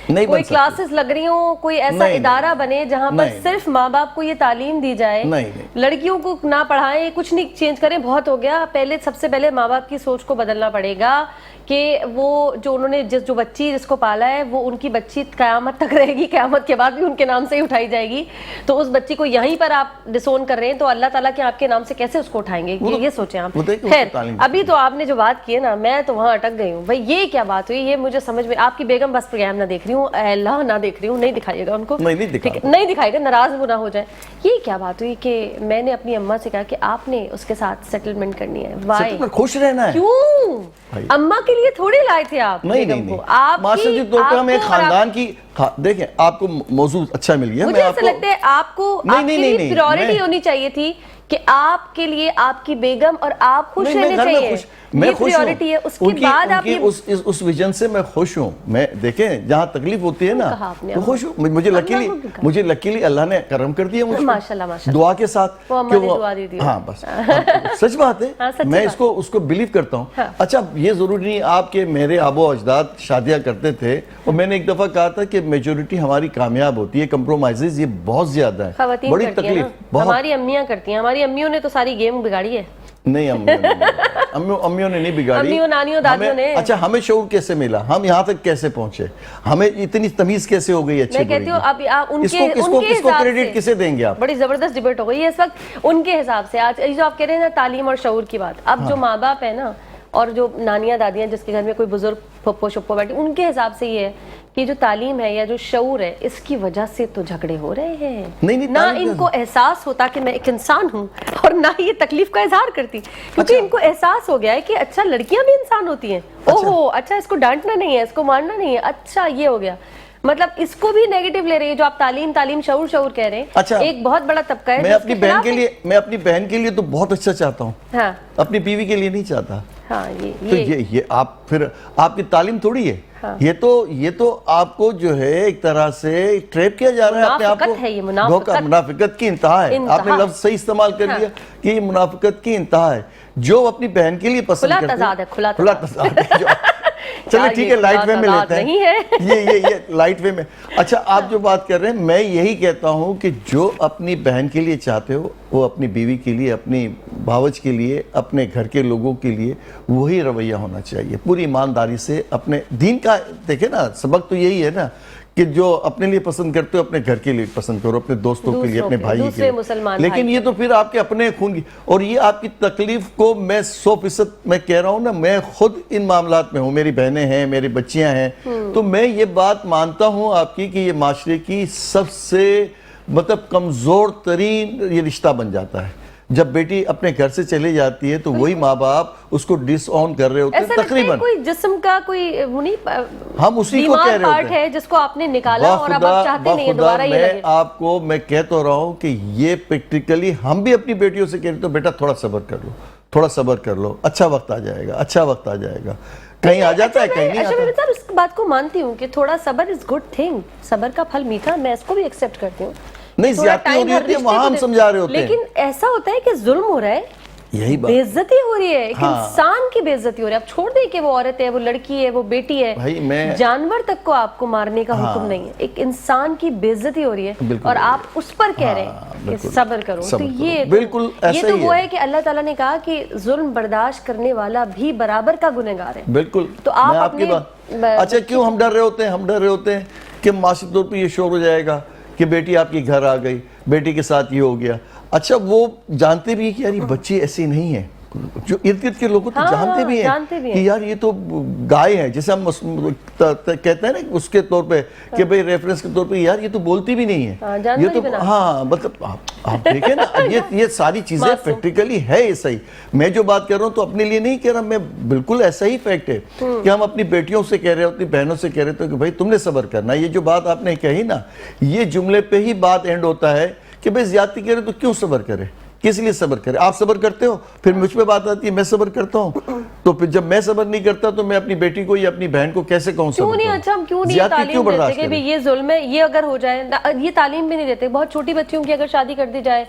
نہیں بن کوئی سکتی. کلاسز لگ رہی ہوں, کوئی ایسا نہیں, ادارہ بنے جہاں پر نہیں, صرف ماں باپ کو یہ تعلیم دی جائے, نہیں. لڑکیوں کو نہ پڑھائیں, کچھ نہیں چینج کریں, بہت ہو گیا. پہلے سب سے پہلے ماں باپ کی سوچ کو بدلنا پڑے گا کہ وہ جو انہوں نے جو بچی جس کو پالا ہے وہ ان کی بچی قیامت تک رہے گی, قیامت کے بعد بھی ان کے نام سے ہی اٹھائی جائے گی. تو اس بچی کو یہیں پر آپ ڈسون کر رہے ہیں تو اللہ تعالیٰ کے آپ کے نام سے کیسے اس کو اٹھائیں گے, یہ سوچیں آپ. خیر, ابھی تو آپ نے جو بات کی ہے نا, میں تو وہاں اٹک گئی ہوں بھائی. یہ کیا بات ہوئی, یہ مجھے سمجھ میں, آپ کی بیگم بس پروگرام نہ دیکھ رہی ہوں, اے اللہ نہ دیکھ رہی ہوں, نہیں دکھائیے گا ان کو, نہیں دکھائیے گا, ناراض وہ نہ ہو جائے. یہ کیا بات ہوئی کہ میں نے اپنی اماں سے کہا کہ آپ نے اس کے ساتھ سیٹلمنٹ کرنی ہے, وائی, خوش رہنا ہے, کیوں؟ اماں کے لیے تھوڑی لائے تھے آپ نہیں, معاشرتی طور پہ ہم ایک خاندان کی, دیکھیں آپ کو موضوع اچھا مل گیا, مجھے ایسا لگتا ہے آپ کو آپ کے لیے پریورٹی ہونی چاہیے تھی کہ آپ کے لیے آپ کی بیگم اور آپ خوش رہنے چاہیے. میں خوش ہوں, اس کے بعد آپ اس ویژن سے میں خوش ہوں. میں دیکھیں جہاں تکلیف ہوتی ہے نا تو خوش ہوں. مجھے لکیلی اللہ نے کرم کر دیا مجھ کو دعا کے ساتھ, ہاں بس سچ بات ہے, میں اس کو بلیو کرتا ہوں. اچھا یہ ضروری نہیں آپ کے میرے آبا و اجداد شادیاں کرتے تھے, اور میں نے ایک دفعہ کہا تھا کہ میجورٹی ہماری کامیاب ہوتی ہے, کمپرومائزز یہ بہت زیادہ ہے, بڑی تکلیف. ہماری امیاں کرتی ہیں, ہماری امیوں نے تو ساری گیم بگاڑی ہے. نہیں, امیوں نے نہیں بگاڑی, امیوں, نانیوں, دادیوں نے. اچھا ہمیں شعور کیسے ملا, ہم یہاں تک کیسے پہنچے, ہمیں اتنی تمیز کیسے ہو گئی اچھی میں کہتی ہوں اب اس کو کریڈٹ کسے دیں گے آپ؟ بڑی زبردست ڈیبیٹ ہو گئی ہے اس وقت ان کے حساب سے. آج جو آپ کہہ رہے ہیں نا تعلیم اور شعور کی بات, اب جو ماں باپ ہے نا اور جو نانیاں دادیاں جس کے گھر میں کوئی بزرگ پھپھو شپھو بیٹھے, ان کے حساب سے یہ ہے کہ جو تعلیم ہے یا جو شعور ہے اس کی وجہ سے تو جھگڑے ہو رہے ہیں. نہ ان کو احساس ہوتا کہ میں ایک انسان ہوں, اور نہ یہ تکلیف کا اظہار کرتی, کیونکہ ان کو احساس ہو گیا ہے کہ اچھا لڑکیاں بھی انسان ہوتی ہیں, اوہو اچھا اس کو ڈانٹنا نہیں ہے, اس کو مارنا نہیں ہے, اچھا یہ ہو گیا. مطلب اس کو بھی نیگیٹو لے رہی ہے جو آپ تعلیم شعور کہہ رہے ہیں. ایک بہت بڑا طبقہ ہے. میں اپنی بہن کے لیے تو بہت اچھا چاہتا ہوں, اپنی بیوی کے لیے نہیں چاہتا. تو یہ آپ پھر آپ کی تعلیم تھوڑی ہے, یہ تو آپ کو جو ہے ایک طرح سے ٹریپ کیا جا رہا ہے اپنے آپ کو. منافقت کی انتہا ہے, آپ نے لفظ صحیح استعمال کر لیا کہ یہ منافقت کی انتہا ہے. جو اپنی بہن کے لیے پسند کرتے ہیں, کھلا تضاد ہے. چلے ٹھیک ہے, لائٹ وے میں لیتے ہیں, یہ لائٹ وے میں. اچھا آپ جو بات کر رہے ہیں, میں یہی کہتا ہوں کہ جو اپنی بہن کے لیے چاہتے ہو وہ اپنی بیوی کے لیے, اپنی بھاوج کے لیے, اپنے گھر کے لوگوں کے لیے وہی رویہ ہونا چاہیے, پوری ایمانداری سے. اپنے دین کا دیکھیں نا سبق تو یہی ہے نا کہ جو اپنے لیے پسند کرتے ہو اپنے گھر کے لیے پسند کرو, اپنے دوستوں کے لیے, اپنے بھائی کے لیے. لیکن یہ تو پھر آپ کے اپنے خون کی, اور یہ آپ کی تکلیف کو میں 100% میں کہہ رہا ہوں نا, میں خود ان معاملات میں ہوں, میری بہنیں ہیں, میری بچیاں ہیں, تو میں یہ بات مانتا ہوں آپ کی کہ یہ معاشرے کی سب سے مطلب کمزور ترین یہ رشتہ بن جاتا ہے. جب بیٹی اپنے گھر سے چلے جاتی ہے تو وہی ماں باپ اس کو ڈس آن کر رہے ہوتے ہیں. تقریباً کوئی جسم کا کوئی ہم اسی کو کہہ رہے ہوتے ہیں جس کو آپ نے نکالا اور اب آپ چاہتے نہیں دوبارہ یہ لگے. آپ کو میں کہہ تو رہا ہوں کہ یہ پریکٹیکلی ہم بھی اپنی بیٹیوں سے کہہ رہے تو بیٹا تھوڑا صبر کر لو, تھوڑا صبر کر لو, اچھا وقت آ جائے گا, اچھا وقت آ جائے گا. کہیں آ جاتا ہے, کہیں نہیں آتا. صاحب اس بات کو مانتی ہوں کہ تھوڑا صبر از گڈ تھنگ, صبر کا پھل میٹھا, میں اس کو بھی ایکسیپٹ کرتی ہوں. نہیں زیادتی ہو رہی ہوتی ہے وہاں ہم سمجھا رہے ہوتے ہیں, لیکن ایسا ہوتا ہے کہ ظلم ہو رہا ہے, یہی بات, بے عزتی ہو رہی ہے, ایک انسان کی بے عزتی ہو رہی ہے. اب چھوڑ دیں کہ وہ عورت ہے, وہ لڑکی ہے, وہ بیٹی ہے, جانور تک کو آپ کو مارنے کا حکم نہیں ہے, ایک انسان کی بے عزتی ہو رہی ہے اور آپ اس پر کہہ رہے ہیں کہ صبر کرو. تو یہ تو وہ ہے کہ اللہ تعالیٰ نے کہا کہ ظلم برداشت کرنے والا بھی برابر کا گنہگار ہے. بالکل. تو آپ اپنے اچھا کیوں ہم ڈر رہے ہوتے ہیں کہ معاشی طور پہ یہ شور ہو جائے گا کہ بیٹی آپ کی گھر آ گئی, بیٹی کے ساتھ یہ ہو گیا. اچھا وہ جانتے بھی ہیں کہ یار یہ بچی ایسی نہیں ہے, جو ارد گرد کے لوگوں تو جانتے بھی ہیں کہ یار یہ تو گائے ہیں, جیسے ہم کہتے ہیں نا اس کے طور پہ کہ بھئی ریفرنس کے طور پہ یار یہ تو بولتی بھی نہیں ہے, یہ تو ہاں مطلب آپ دیکھیں نا یہ ساری چیزیں پریکٹیکلی ہے. یہ صحیح, میں جو بات کر رہا ہوں تو اپنے لیے نہیں کہہ رہا, میں بالکل ایسا ہی فیکٹ ہے کہ ہم اپنی بیٹیوں سے کہہ رہے ہوتے, بہنوں سے کہہ رہے تھے کہ بھائی تم نے صبر کرنا. یہ جو بات آپ نے کہی نا, یہ جملے پہ ہی بات اینڈ ہوتا ہے کہ بھئی زیادتی کرے تو کیوں صبر کرے, کس لیے صبر کرے. آپ صبر کرتے ہو, پھر مجھ پہ بات آتی ہے میں صبر کرتا ہوں, تو پھر جب میں صبر نہیں کرتا تو میں اپنی بیٹی کو یا اپنی بہن کو کیسے کہوں صبر کروں. اچھا ہم کیوں نہیں تعلیم دیتے کہ یہ ظلم ہے, یہ اگر ہو جائے, یہ تعلیم بھی نہیں دیتے. بہت چھوٹی بچیوں کی اگر شادی کر دی جائے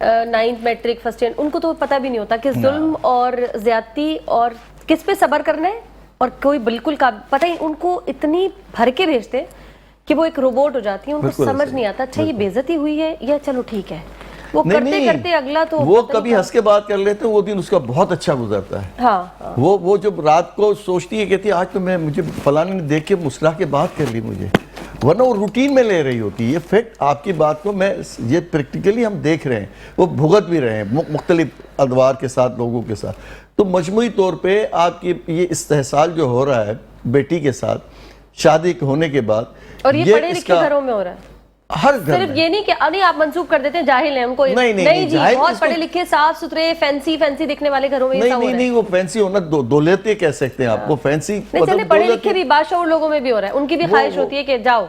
9th میٹرک فرسٹ ایئر, ان کو تو پتہ بھی نہیں ہوتا کہ ظلم اور زیادتی اور کس پہ صبر کرنا ہے, اور کوئی بالکل پتہ ہی ان کو اتنی بھر کے بھیجتے کہ وہ ایک روبوٹ ہو جاتی ہیں, ان کو سمجھ نہیں آتا اچھا یہ بے عزتی ہوئی ہے یا چلو ٹھیک ہے, وہ کرتے کرتے اگلا تو وہ کبھی ہنس کے بات کر لیتے ہیں, وہ دن اس کا بہت اچھا گزرتا ہے. ہاں وہ جب رات کو سوچتی ہے, کہتی ہے آج تو مجھے فلانے نے دیکھ کے مسکرا کے بات کر لی مجھے, ورنہ وہ روٹین میں لے رہی ہوتی ہے. یہ فیکٹ آپ کی بات کو میں یہ پریکٹیکلی ہم دیکھ رہے ہیں, وہ بھگت بھی رہے ہیں مختلف ادوار کے ساتھ, لوگوں کے ساتھ. تو مجموعی طور پہ آپ کی یہ استحصال جو ہو رہا ہے بیٹی کے ساتھ شادی ہونے کے بعد, اور یہ پڑھے لکھے گھروں میں ہو رہا ہے, ہر گھر صرف یہ نہیں کہ نہیں آپ منسوخ کر دیتے ہیں جاہل ہیں ہم کو, نہیں جی بہت پڑھے لکھے صاف ستھرے فینسی دکھنے والے گھروں میں ایسا ہو رہا ہے. نہیں وہ فینسی ہونا دولتے کہہ سکتے ہیں آپ, وہ فینسی چلے پڑھے لکھے بھی بادشاہ لوگوں میں بھی ہو رہا ہے, ان کی بھی خواہش ہوتی ہے کہ جاؤ.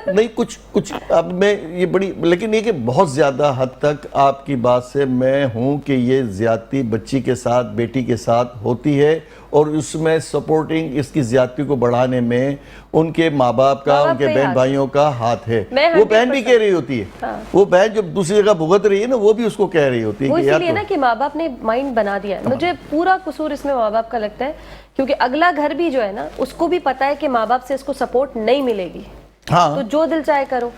نہیں کچھ اب میں یہ بڑی, لیکن یہ کہ بہت زیادہ حد تک آپ کی بات سے میں ہوں کہ یہ زیادتی بچی کے ساتھ, بیٹی کے ساتھ ہوتی ہے, اور اس میں سپورٹنگ اس کی زیادتی کو بڑھانے میں ان کے ماں باپ کا, ان کے بہن بھائیوں کا ہاتھ ہے. وہ بہن بھی کہہ رہی ہوتی ہے, وہ بہن جب دوسری جگہ بھگت رہی ہے نا, وہ بھی اس کو کہہ رہی ہوتی ہے. وہ اسی لیے نا کہ ماں باپ نے مائنڈ بنا دیا ہے. مجھے پورا قصور اس میں ماں باپ کا لگتا ہے, کیونکہ اگلا گھر بھی جو ہے نا اس کو بھی پتا ہے کہ ماں باپ سے اس کو سپورٹ نہیں ملے گی, تو جو دل چاہے کرو.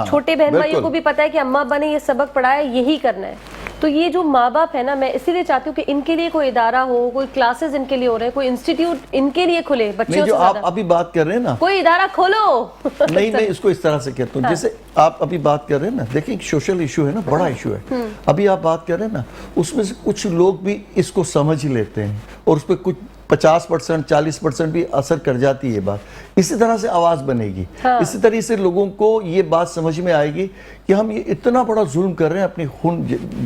چھوٹے بہن بھائیوں کو بھی پتا ہے کہ اماں ابا نے یہ سبق پڑھایا یہی کرنا ہے. تو یہ جو ماں باپ ہے نا, میں اسی لیے چاہتی ہوں کہ ان کے لیے کوئی ادارہ ہو, کوئی کلاسز ان کے لیے ہو رہے ہیں, کوئی انسٹیٹیوٹ ان کے لیے کھلے بچوں سے. جو آپ ابھی بات کر رہے ہیں نا, کوئی ادارہ کھولو. نہیں میں اس کو اس طرح سے کہتا ہوں, جیسے آپ ابھی بات کر رہے ہیں نا, دیکھیں ایک سوشل ایشو ہے نا, بڑا ایشو ہے. ابھی آپ بات کر رہے ہیں نا, اس میں سے کچھ لوگ بھی اس کو سمجھ لیتے ہیں, اور اس پہ کچھ 50% 40% بھی اثر کر جاتی ہے بات. اسی طرح سے آواز بنے گی, اسی طرح سے لوگوں کو یہ بات سمجھ میں آئے گی کہ ہم یہ اتنا بڑا ظلم کر رہے ہیں اپنی خون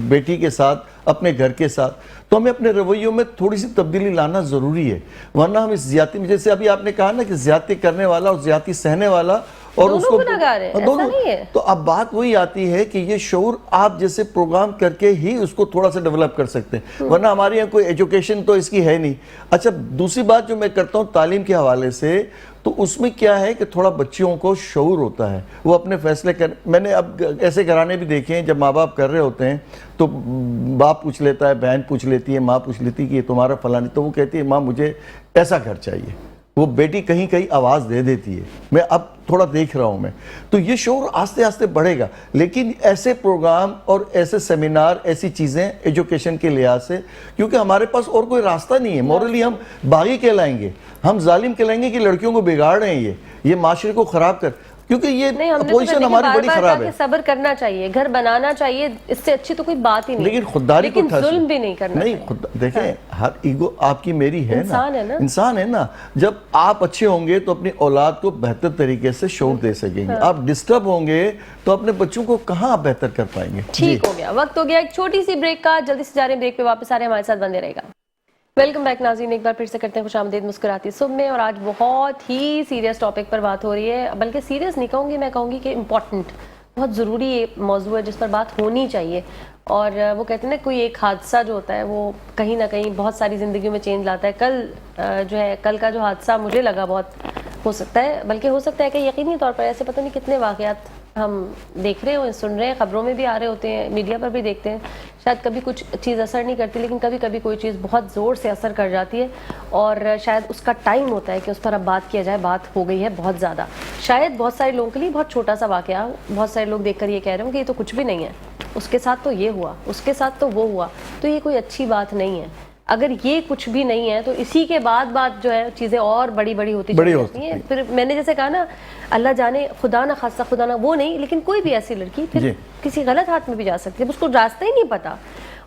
بیٹی کے ساتھ, اپنے گھر کے ساتھ, تو ہمیں اپنے رویوں میں تھوڑی سی تبدیلی لانا ضروری ہے. ورنہ ہم اس زیادتی میں, جیسے ابھی آپ نے کہا نا کہ زیادتی کرنے والا اور زیادتی سہنے والا, اور اس کو دونوں, تو اب بات وہی آتی ہے کہ یہ شعور آپ جیسے پروگرام کر کے ہی اس کو تھوڑا سا ڈیولپ کر سکتے ہیں, ورنہ ہمارے یہاں کوئی ایجوکیشن تو اس کی ہے نہیں. اچھا دوسری بات جو میں کرتا ہوں تعلیم کے حوالے سے, تو اس میں کیا ہے کہ تھوڑا بچیوں کو شعور ہوتا ہے, وہ اپنے فیصلے کر, میں نے اب ایسے گھرانے بھی دیکھے ہیں جب ماں باپ کر رہے ہوتے ہیں تو باپ پوچھ لیتا ہے, بہن پوچھ لیتی ہے, ماں پوچھ لیتی ہے کہ یہ تمہارا فلانی, تو وہ کہتی ہے ماں مجھے ایسا گھر چاہیے. وہ بیٹی کہیں کہیں آواز دے دیتی ہے, میں اب تھوڑا دیکھ رہا ہوں میں, تو یہ شعور آستے آستے بڑھے گا. لیکن ایسے پروگرام اور ایسے سیمینار, ایسی چیزیں ایجوکیشن کے لحاظ سے, کیونکہ ہمارے پاس اور کوئی راستہ نہیں ہے. مورلی ہم باغی کہلائیں گے, ہم ظالم کہلائیں گے کہ لڑکیوں کو بگاڑ رہے ہیں, یہ معاشرے کو خراب کر, کیونکہ یہ اپوزیشن ہماری بڑی خراب ہے. صبر کرنا چاہیے, گھر بنانا چاہیے, اس سے اچھی تو کوئی بات ہی نہیں. لیکن خودداری کو ظلم بھی نہیں کرنا. نہیں دیکھیں, ہر ایگو آپ کی میری ہے نا, انسان ہے نا. جب آپ اچھے ہوں گے تو اپنی اولاد کو بہتر طریقے سے شعور دے سکیں گے. آپ ڈسٹرب ہوں گے تو اپنے بچوں کو کہاں بہتر کر پائیں گے. ٹھیک ہو گیا, وقت ہو گیا ایک چھوٹی سی بریک کا, جلدی سے جا رہے ہیں بریک پہ, واپس آ رہے ہیں, ہمارے ساتھ بندے رہے گا. ویلکم بیک ناظرین, ایک بار پھر سے کرتے ہیں خوش آمدید مسکراتی صبح میں. اور آج بہت ہی سیریس ٹاپک پر بات ہو رہی ہے, بلکہ سیریس نہیں کہوں گی, میں کہوں گی کہ امپورٹنٹ, بہت ضروری موضوع ہے جس پر بات ہونی چاہیے. اور وہ کہتے ہیں نا کوئی ایک حادثہ جو ہوتا ہے وہ کہیں نہ کہیں بہت ساری زندگیوں میں چینج لاتا ہے. کل جو ہے, کل کا جو حادثہ مجھے لگا بہت ہو سکتا ہے, بلکہ ہو سکتا ہے کہ یقینی طور پر ایسے پتہ نہیں کتنے واقعات ہم دیکھ رہے ہوں, سن رہے ہیں, خبروں میں بھی آ رہے ہوتے ہیں, میڈیا پر بھی دیکھتے ہیں. شاید کبھی کچھ چیز اثر نہیں کرتی, لیکن کبھی کبھی کوئی چیز بہت زور سے اثر کر جاتی ہے, اور شاید اس کا ٹائم ہوتا ہے کہ اس پر اب بات کیا جائے. بات ہو گئی ہے بہت زیادہ, شاید بہت سارے لوگوں کے لیے بہت چھوٹا سا واقعہ, بہت سارے لوگ دیکھ کر یہ کہہ رہے ہوں کہ یہ تو کچھ بھی نہیں ہے, اس کے ساتھ تو یہ ہوا, اس کے ساتھ تو وہ ہوا, تو یہ کوئی اچھی بات نہیں ہے. اگر یہ کچھ بھی نہیں ہے تو اسی کے بعد بات جو ہے چیزیں اور بڑی بڑی ہوتی جاتی ہیں. پھر میں نے جیسے کہا نا, اللہ جانے, خدا نہ خاصہ, خدا نہ وہ نہیں, لیکن کوئی بھی ایسی لڑکی پھر کسی غلط ہاتھ میں بھی جا سکتی ہے, اس کو راستہ ہی نہیں پتا.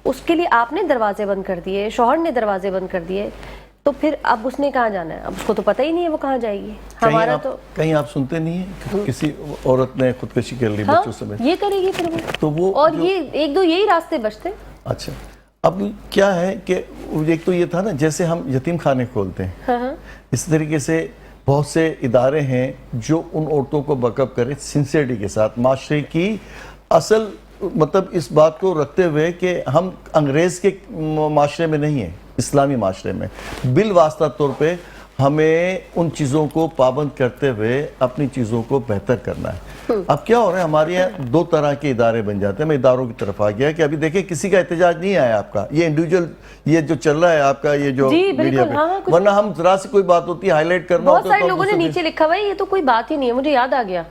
اس کے لیے آپ نے دروازے بند کر دیے, شوہر نے دروازے بند کر دیے, تو پھر اب اس نے کہاں جانا ہے, اب اس کو تو پتہ ہی نہیں ہے وہ کہاں جائے گی. ہمارا تو کہیں آپ سنتے نہیں ہیں کہ کسی عورت نے خودکشی کر لی بچوں سمیت, یہ کرے گی پھر تو وہ, اور یہ ایک دو یہی راستے بچتے. اچھا اب کیا ہے کہ ایک تو یہ تھا نا, جیسے ہم یتیم خانے کھولتے ہیں, اس طریقے سے بہت سے ادارے ہیں جو ان عورتوں کو بیک اپ کرے سنسیئرٹی کے ساتھ, معاشرے کی اصل مطلب اس بات کو رکھتے ہوئے کہ ہم انگریز کے معاشرے میں نہیں ہیں, اسلامی معاشرے میں. بالواسطہ طور پہ ہمیں ان چیزوں کو پابند کرتے ہوئے اپنی چیزوں کو بہتر کرنا ہے. اب کیا ہو رہا ہے ہمارے یہاں دو طرح کے ادارے بن جاتے ہیں. میں اداروں کی طرف آ گیا کہ ابھی دیکھیں کسی کا احتجاج نہیں آیا آپ کا, یہ انڈیویجول یہ جو چل رہا ہے آپ کا یہ جو میڈیا پہ, ورنہ ہم ذرا سے کوئی بات ہوتی ہے ہائی لائٹ کرنا ہوتا ہے. بہت سارے لوگوں نے نیچے لکھا ہوا ہے یہ تو کوئی بات ہی نہیں ہے, مجھے یاد آ گیا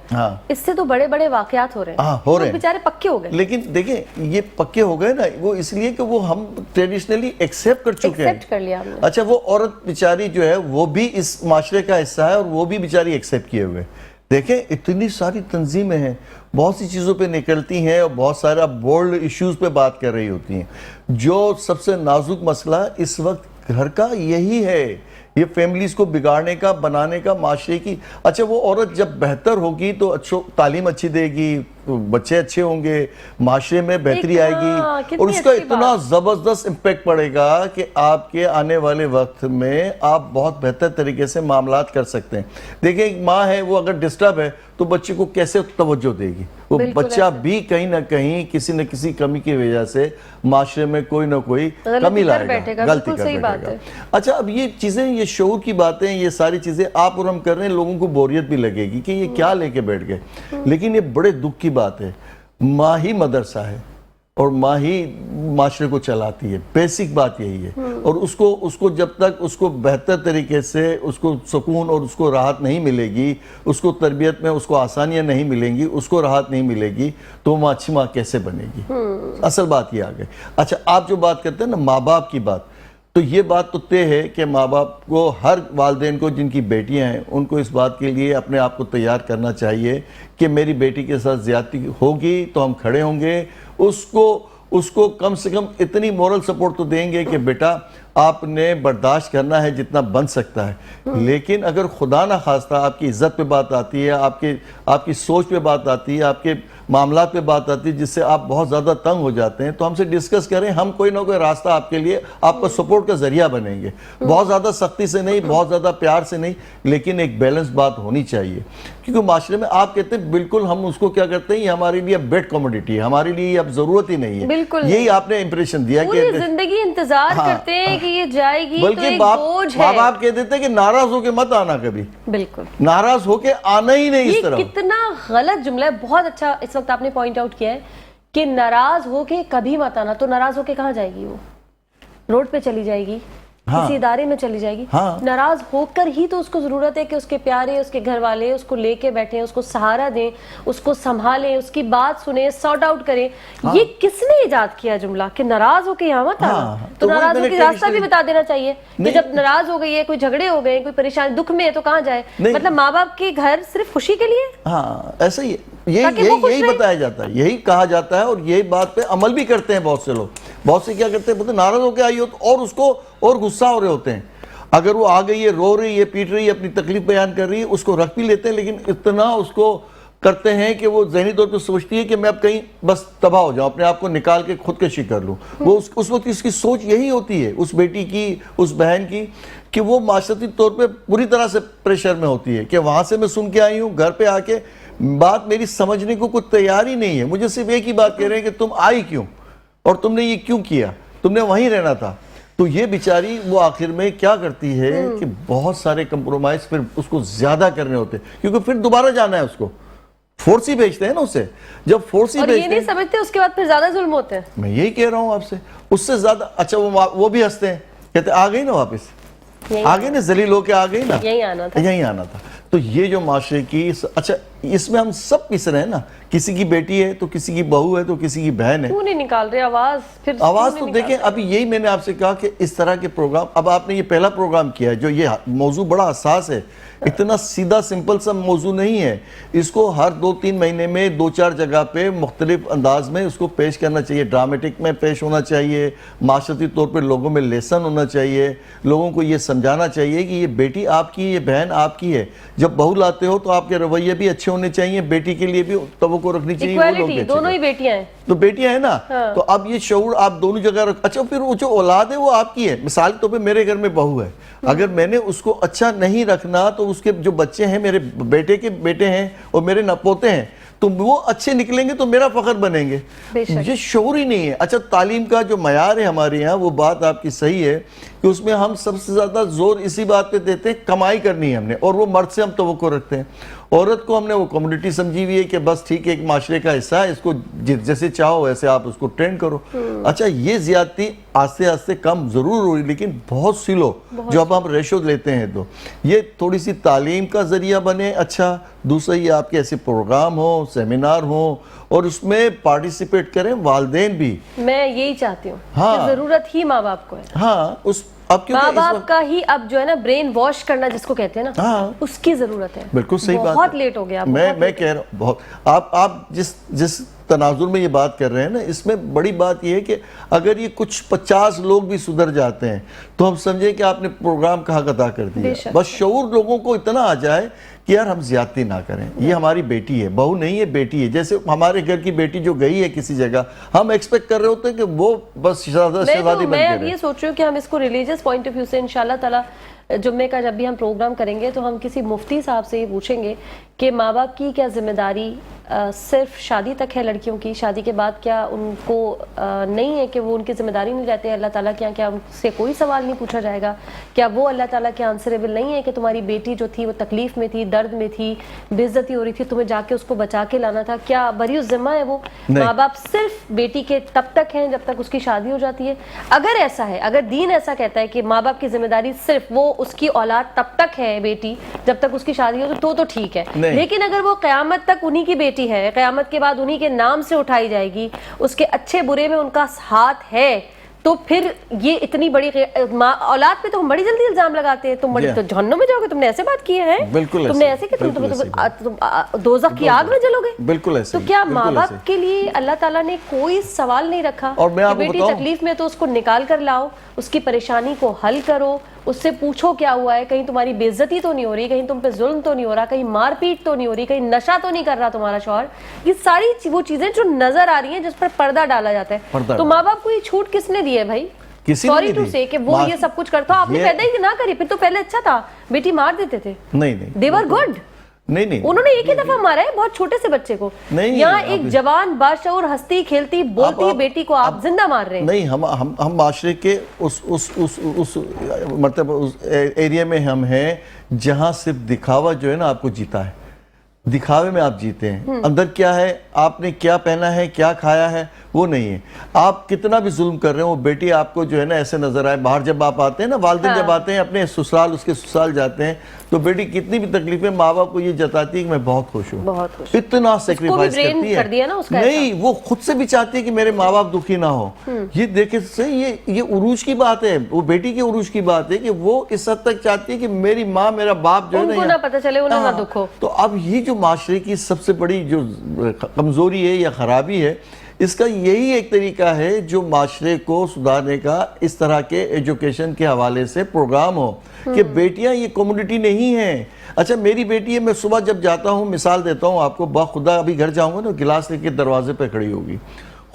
اس سے تو بڑے بڑے واقعات ہو رہے ہیں, ہو رہے ہیں بیچارے پکے ہو گئے. لیکن دیکھیں یہ پکے ہو گئے نا وہ اس لیے کہ وہ ہم ٹریڈیشنلی ایکسیپٹ کر چکے ہیں. کر لیا ہم نے. اچھا وہ عورت بیچاری جو ہے وہ بھی اس معاشرے کا حصہ ہے اور وہ بھی بیچاری ایکسیپٹ کیے ہوئے. دیکھیں اتنی ساری تنظیمیں ہیں, بہت سی چیزوں پہ نکلتی ہیں اور بہت سارا بولڈ ایشوز پہ بات کر رہی ہوتی ہیں. جو سب سے نازک مسئلہ اس وقت گھر کا یہی ہے, یہ فیملیز کو بگاڑنے کا, بنانے کا, معاشرے کی. اچھا وہ عورت جب بہتر ہوگی تو تعلیم اچھی دے گی, بچے اچھے ہوں گے, معاشرے میں بہتری آئے گی اور اس کا اتنا زبردست امپیکٹ پڑے گا کہ آپ کے آنے والے وقت میں آپ بہت بہتر طریقے سے معاملات کر سکتے ہیں. دیکھیں ایک ماں ہے وہ اگر ڈسٹرب ہے تو بچے کو کیسے توجہ دے گی, وہ بچہ بھی کہیں نہ کہیں کسی نہ کسی کمی کی وجہ سے معاشرے میں کوئی نہ کوئی کمی لائے گا, غلطی کر بیٹھے گا. اچھا اب یہ چیزیں, یہ شعور کی باتیں, یہ ساری چیزیں آپ اور ہم کر رہے ہیں, لوگوں کو بوریت بھی لگے گی کہ یہ کیا لے کے بیٹھ گئے. لیکن یہ بڑے دکھ کی بات ہے, ماں ہی مدرسہ ہے اور ماں ہی معاشرے کو چلاتی ہے, بیسک بات یہی ہے. اور اس کو جب تک اس کو بہتر طریقے سے اس کو سکون اور اس کو راحت نہیں ملے گی, اس کو تربیت میں اس کو آسانیاں نہیں ملیں گی, اس کو راحت نہیں ملے گی, تو وہ اچھی ماں کیسے بنے گی. اصل بات یہ آ گئی. اچھا آپ جو بات کرتے ہیں نا ماں باپ کی بات, تو یہ بات تو طے ہے کہ ماں باپ کو, ہر والدین کو جن کی بیٹیاں ہیں ان کو اس بات کے لیے اپنے آپ کو تیار کرنا چاہیے کہ میری بیٹی کے ساتھ زیادتی ہوگی تو ہم کھڑے ہوں گے, اس کو کم سے کم اتنی مورل سپورٹ تو دیں گے کہ بیٹا آپ نے برداشت کرنا ہے جتنا بن سکتا ہے. لیکن اگر خدا نہ خواستہ آپ کی عزت پہ بات آتی ہے, آپ کی سوچ پہ بات آتی ہے, آپ کے معاملات پہ بات آتی ہے جس سے آپ بہت زیادہ تنگ ہو جاتے ہیں, تو ہم سے ڈسکس کریں, ہم کوئی نہ کوئی راستہ آپ کے لیے, آپ کا سپورٹ کا ذریعہ بنیں گے. بہت زیادہ سختی سے نہیں, بہت زیادہ پیار سے نہیں, لیکن ایک بیلنس بات ہونی چاہیے. کیونکہ معاشرے میں آپ کہتے ہیں بالکل ہم اس کو کیا کرتے ہیں, یہ ہمارے لیے بیڈ کموڈیٹی ہے, ہمارے لیے اب ضرورت ہی نہیں ہے. یہی آپ نے امپریشن دیا کہ زندگی انتظار کرتے ہیں کہ یہ جائے گی, بلکہ ماں باپ کہہ دیتے ہیں کہ ناراض ہو کے مت آنا, کبھی بالکل ناراض ہو کے آنا ہی نہیں. اس طرح یہ کتنا غلط جملہ ہے. بہت اچھا اس وقت آپ نے پوائنٹ آؤٹ کیا ہے کہ ناراض ہو کے کبھی مت آنا. تو ناراض ہو کے کہاں جائے گی, وہ روڈ پہ چلی جائے گی, کسی ادارے میں چلی جائے گی. ناراض ہو کر ہی تو اس کو ضرورت ہے کہ اس کے پیارے, اس کے گھر والے اس کو لے کے بیٹھیں, اس کو سہارا دیں, اس کو سنبھالیں, اس کی بات سنیں, سارٹ آؤٹ کریں. یہ کس نے ایجاد کیا جملہ کہ ناراض ہو کے یہاں مت آنا؟ تو ناراض ہو کے راستہ بھی بتا دینا چاہیے کہ جب ناراض ہو گئی ہے, کوئی جھگڑے ہو گئے, کوئی پریشانی دکھ میں ہے تو کہاں جائے. مطلب ماں باپ کے گھر صرف خوشی کے لیے, ایسا ہی یہی بتایا جاتا ہے, یہی کہا جاتا ہے, اور یہی بات پہ عمل بھی کرتے ہیں بہت سے لوگ. بہت سے کیا کرتے ہیں, بولتے ناراض ہو کے آئی ہو اور اس کو اور غصہ ہو رہے ہوتے ہیں. اگر وہ آ گئی ہے, رو رہی ہے, پیٹ رہی ہے, اپنی تکلیف بیان کر رہی ہے, اس کو رکھ بھی لیتے ہیں, لیکن اتنا اس کو کرتے ہیں کہ وہ ذہنی طور پہ سوچتی ہے کہ میں اب کہیں بس تباہ ہو جاؤں, اپنے آپ کو نکال کے خودکشی کر لوں. وہ اس وقت اس کی سوچ یہی ہوتی ہے, اس بیٹی کی, اس بہن کی, کہ وہ معاشرتی طور پہ پوری طرح سے پریشر میں ہوتی ہے کہ وہاں سے میں سن کے آئی ہوں, گھر پہ آ کے بات میری سمجھنے کو کوئی تیار ہی نہیں ہے. مجھے صرف ایک ہی بات کہہ رہے ہیں کہ تم آئی کیوں اور تم نے یہ کیوں کیا, تم نے وہیں رہنا تھا. تو یہ بیچاری وہ آخر میں کیا کرتی ہے کہ بہت سارے کمپرومائز پھر اس کو زیادہ کرنے ہوتے ہیں, کیونکہ پھر دوبارہ جانا ہے اس کو, فورسی بھیجتے ہیں نا اسے. جب فورسی اور یہ نہیں سمجھتے اس کے بعد پھر زیادہ ظلم ہوتے ہیں. میں یہی کہہ رہا ہوں آپ سے, اس سے زیادہ. اچھا وہ بھی ہنستے ہیں, کہتے آ گئی نا واپس, آ گئی نا, ذلیل ہو کے آ گئی نا, یہی آنا تھا. تو یہ جو معاشرے کی, اچھا اس میں ہم سب پس رہے ہیں نا, کسی کی بیٹی ہے تو کسی کی بہو ہے تو کسی کی بہن ہے. کیوں نہیں نکال رہے آواز؟ پھر آواز تو دیکھیں, ابھی یہی میں نے آپ سے کہا کہ اس طرح کے پروگرام, اب آپ نے یہ پہلا پروگرام کیا ہے جو یہ موضوع بڑا حساس ہے, اتنا سیدھا سمپل سا موضوع نہیں ہے. اس کو ہر 2-3 مہینے میں 2-4 جگہ پہ مختلف انداز میں اس کو پیش کرنا چاہیے, ڈرامیٹک میں پیش ہونا چاہیے, معاشرتی طور پہ لوگوں میں لیسن ہونا چاہیے, لوگوں کو یہ سمجھانا چاہیے کہ یہ بیٹی آپ کی, یہ بہن آپ کی ہے. جب بہو لاتے ہو تو آپ کے رویے بھی اچھے ہونے چاہیے, بیٹی کے لیے بھی توقع رکھنی چاہیے. دونوں ہی بیٹیاں ہیں تو بیٹیاں ہیں نا, تو اب یہ شعور آپ دونوں جگہ اچھا پھر وہ جو اولاد ہے وہ آپ کی ہے. مثال کے طور پہ میرے گھر میں بہو ہے, اگر میں نے اس کو اچھا نہیں رکھنا تو اس کے جو بچے ہیں, میرے بیٹے کے بیٹے ہیں اور میرے نپوتے ہیں, تو وہ اچھے نکلیں گے تو میرا فخر بنیں گے. یہ شعور ہی نہیں ہے. اچھا تعلیم کا جو معیار ہے ہمارے یہاں, وہ بات آپ کی صحیح ہے کہ اس میں ہم سب سے زیادہ زور اسی بات پہ دیتے ہیں کمائی کرنی ہے ہم نے, اور وہ مرد سے ہم توقع رکھتے ہیں. عورت کو ہم نے وہ کمیونٹی سمجھی ہوئی ہے کہ بس ٹھیک ہے ایک معاشرے کا حصہ ہے, اس کو جیسے چاہو ویسے آپ اس کو ٹرین کرو. اچھا یہ زیادتی آستے آستے کم ضرور ہوئی, لیکن بہت سی لوگ جو اب ہم ریشو لیتے ہیں تو یہ تھوڑی سی تعلیم کا ذریعہ بنے. اچھا دوسرا یہ آپ کے ایسے پروگرام ہوں, سیمینار ہوں, اور اس میں پارٹیسپیٹ کریں والدین بھی. میں یہی چاہتی ہوں کہ ضرورت ہی ماں باپ کو ہے. ہاں ماں باپ کا ہی اب جو ہے نا برین واش کرنا جس کو کہتے ہیں نا, اس کی ضرورت ہے. بالکل صحیح بات, بہت لیٹ ہو گیا. میں کہہ رہا ہوں بہت. آپ جس تناظر میں یہ بات کر رہے ہیں نا, اس میں بڑی بات یہ ہے کہ اگر یہ کچھ 50 لوگ بھی سدھر جاتے ہیں تو ہم سمجھیں کہ آپ نے پروگرام کا حق ادا کر دیا. بس شعور لوگوں کو اتنا آ جائے کہ یار ہم زیادتی نہ کریں, یہ ہماری بیٹی ہے, بہو نہیں ہے بیٹی ہے. جیسے ہمارے گھر کی بیٹی جو گئی ہے کسی جگہ, ہم ایکسپیکٹ کر رہے ہوتے ہیں کہ وہ بس شہزادی بن کے میں اب یہ سوچ رہی ہوں کہ ہم اس کو ریلیجس پوائنٹ آف ویو سے انشاءاللہ تعالی جمعے کا جب بھی ہم پروگرام کریں گے تو ہم کسی مفتی صاحب سے یہ پوچھیں گے کہ ماں باپ کی کیا ذمہ داری صرف شادی تک ہے لڑکیوں کی, شادی کے بعد کیا ان کو نہیں ہے کہ وہ ان کی ذمہ داری نہیں رہتے اللہ تعالیٰ کے یہاں, کیا ان سے کوئی سوال نہیں پوچھا جائے گا, کیا وہ اللہ تعالیٰ کے آنسریبل نہیں ہے کہ تمہاری بیٹی جو تھی وہ تکلیف میں تھی, درد میں تھی, بے عزتی ہو رہی تھی, تمہیں جا کے اس کو بچا کے لانا تھا, کیا بری ذمہ ہے وہ؟ ماں باپ صرف بیٹی کے تب تک ہیں جب تک اس کی شادی ہو جاتی ہے. اگر ایسا ہے, اگر دین ایسا کہتا ہے کہ ماں باپ کی ذمہ داری صرف وہ اس کی اولاد تب تک ہے بیٹی جب تک اس کی شادی ہو تو ٹھیک ہے, لیکن اگر وہ قیامت تک انہی کی بیٹی ہے, قیامت کے بعد انہی کے نام سے اٹھائی جائے گی, اس کے اچھے برے میں ان کا ہاتھ ہے, تو پھر یہ اتنی بڑی اولاد پہ تو ہم بڑی جلدی الزام لگاتے ہیں, تم بڑی تو جہنم میں جاؤ گے, تم نے ایسے بات کی ہے, تم نے ایسے کہ تم دوزخ کی آگ میں جلو گے. بالکل ایسے. تو کیا ماں باپ کے لیے اللہ تعالیٰ نے کوئی سوال نہیں رکھا کہ بیٹی تکلیف میں تو اس کو نکال کر لاؤ, اس کی پریشانی کو حل کرو, اس سے پوچھو کیا ہوا ہے, کہیں تمہاری بے عزتی تو نہیں ہو رہی, کہیں تم پہ ظلم تو نہیں ہو رہا, کہیں مار پیٹ تو نہیں ہو رہی, کہیں نشہ تو نہیں کر رہا تمہارا شوہر. یہ ساری وہ چیزیں جو نظر آ رہی ہیں جس پر پردہ ڈالا جاتا ہے. تو ماں باپ کو یہ چھوٹ کس نے دی ہے بھائی؟ سوری ٹو سے کہ وہ یہ سب کچھ کرتا, آپ نے پیدا ہی نہ کری, پھر تو پہلے اچھا تھا, بیٹی مار دیتے تھے. نہیں they were good. نہیں انہوں نے ایک ہی دفعہ مارا ہے بہت چھوٹے سے بچے کو. یہاں ایک جوان باشعور ہستی کھیلتی بولتی بیٹی کو آپ زندہ مار رہے ہیں. نہیں, ہم معاشرے کے اس مرتبہ اس ایریا میں ہم ہیں جہاں صرف دکھاوا جو ہے نا آپ کو جیتا ہے, دکھاوے میں آپ جیتے ہیں. اندر کیا ہے, آپ نے کیا پہنا ہے, کیا کھایا ہے, وہ نہیں ہے. آپ کتنا بھی ظلم کر رہے ہیں, وہ بیٹی آپ کو جو ہے نا ایسے نظر آئے. باہر جب آپ آتے ہیں نا, والدین جب آتے ہیں اپنے سسرال, اس کے سسرال جاتے ہیں, تو بیٹی کتنی بھی تکلیفیں ماں باپ کو یہ جتاتی ہے کہ میں بہت خوش ہوں, اتنا سیکریفائز کرتی ہے. نہیں, وہ خود سے بھی چاہتی ہے کہ میرے ماں باپ دکھی نہ ہو. یہ دیکھیں یہ عروج کی بات ہے, وہ بیٹی کے عروج کی بات ہے کہ وہ اس حد تک چاہتی ہے کہ میری ماں میرا باپ جو ہے نہ پتہ چلے, انہیں نہ دکھ ہو. تو اب یہ جو معاشرے کی سب سے بڑی جو کمزوری ہے یا خرابی ہے, اس کا یہی ایک طریقہ ہے جو معاشرے کو سدھارنے کا, اس طرح کے ایجوکیشن کے حوالے سے پروگرام ہو کہ بیٹیاں یہ کمیونٹی نہیں ہیں. اچھا میری بیٹی ہے, میں صبح جب جاتا ہوں, مثال دیتا ہوں آپ کو, خدا ابھی گھر جاؤں گا نا, گلاس لے کے دروازے پہ کھڑی ہوگی,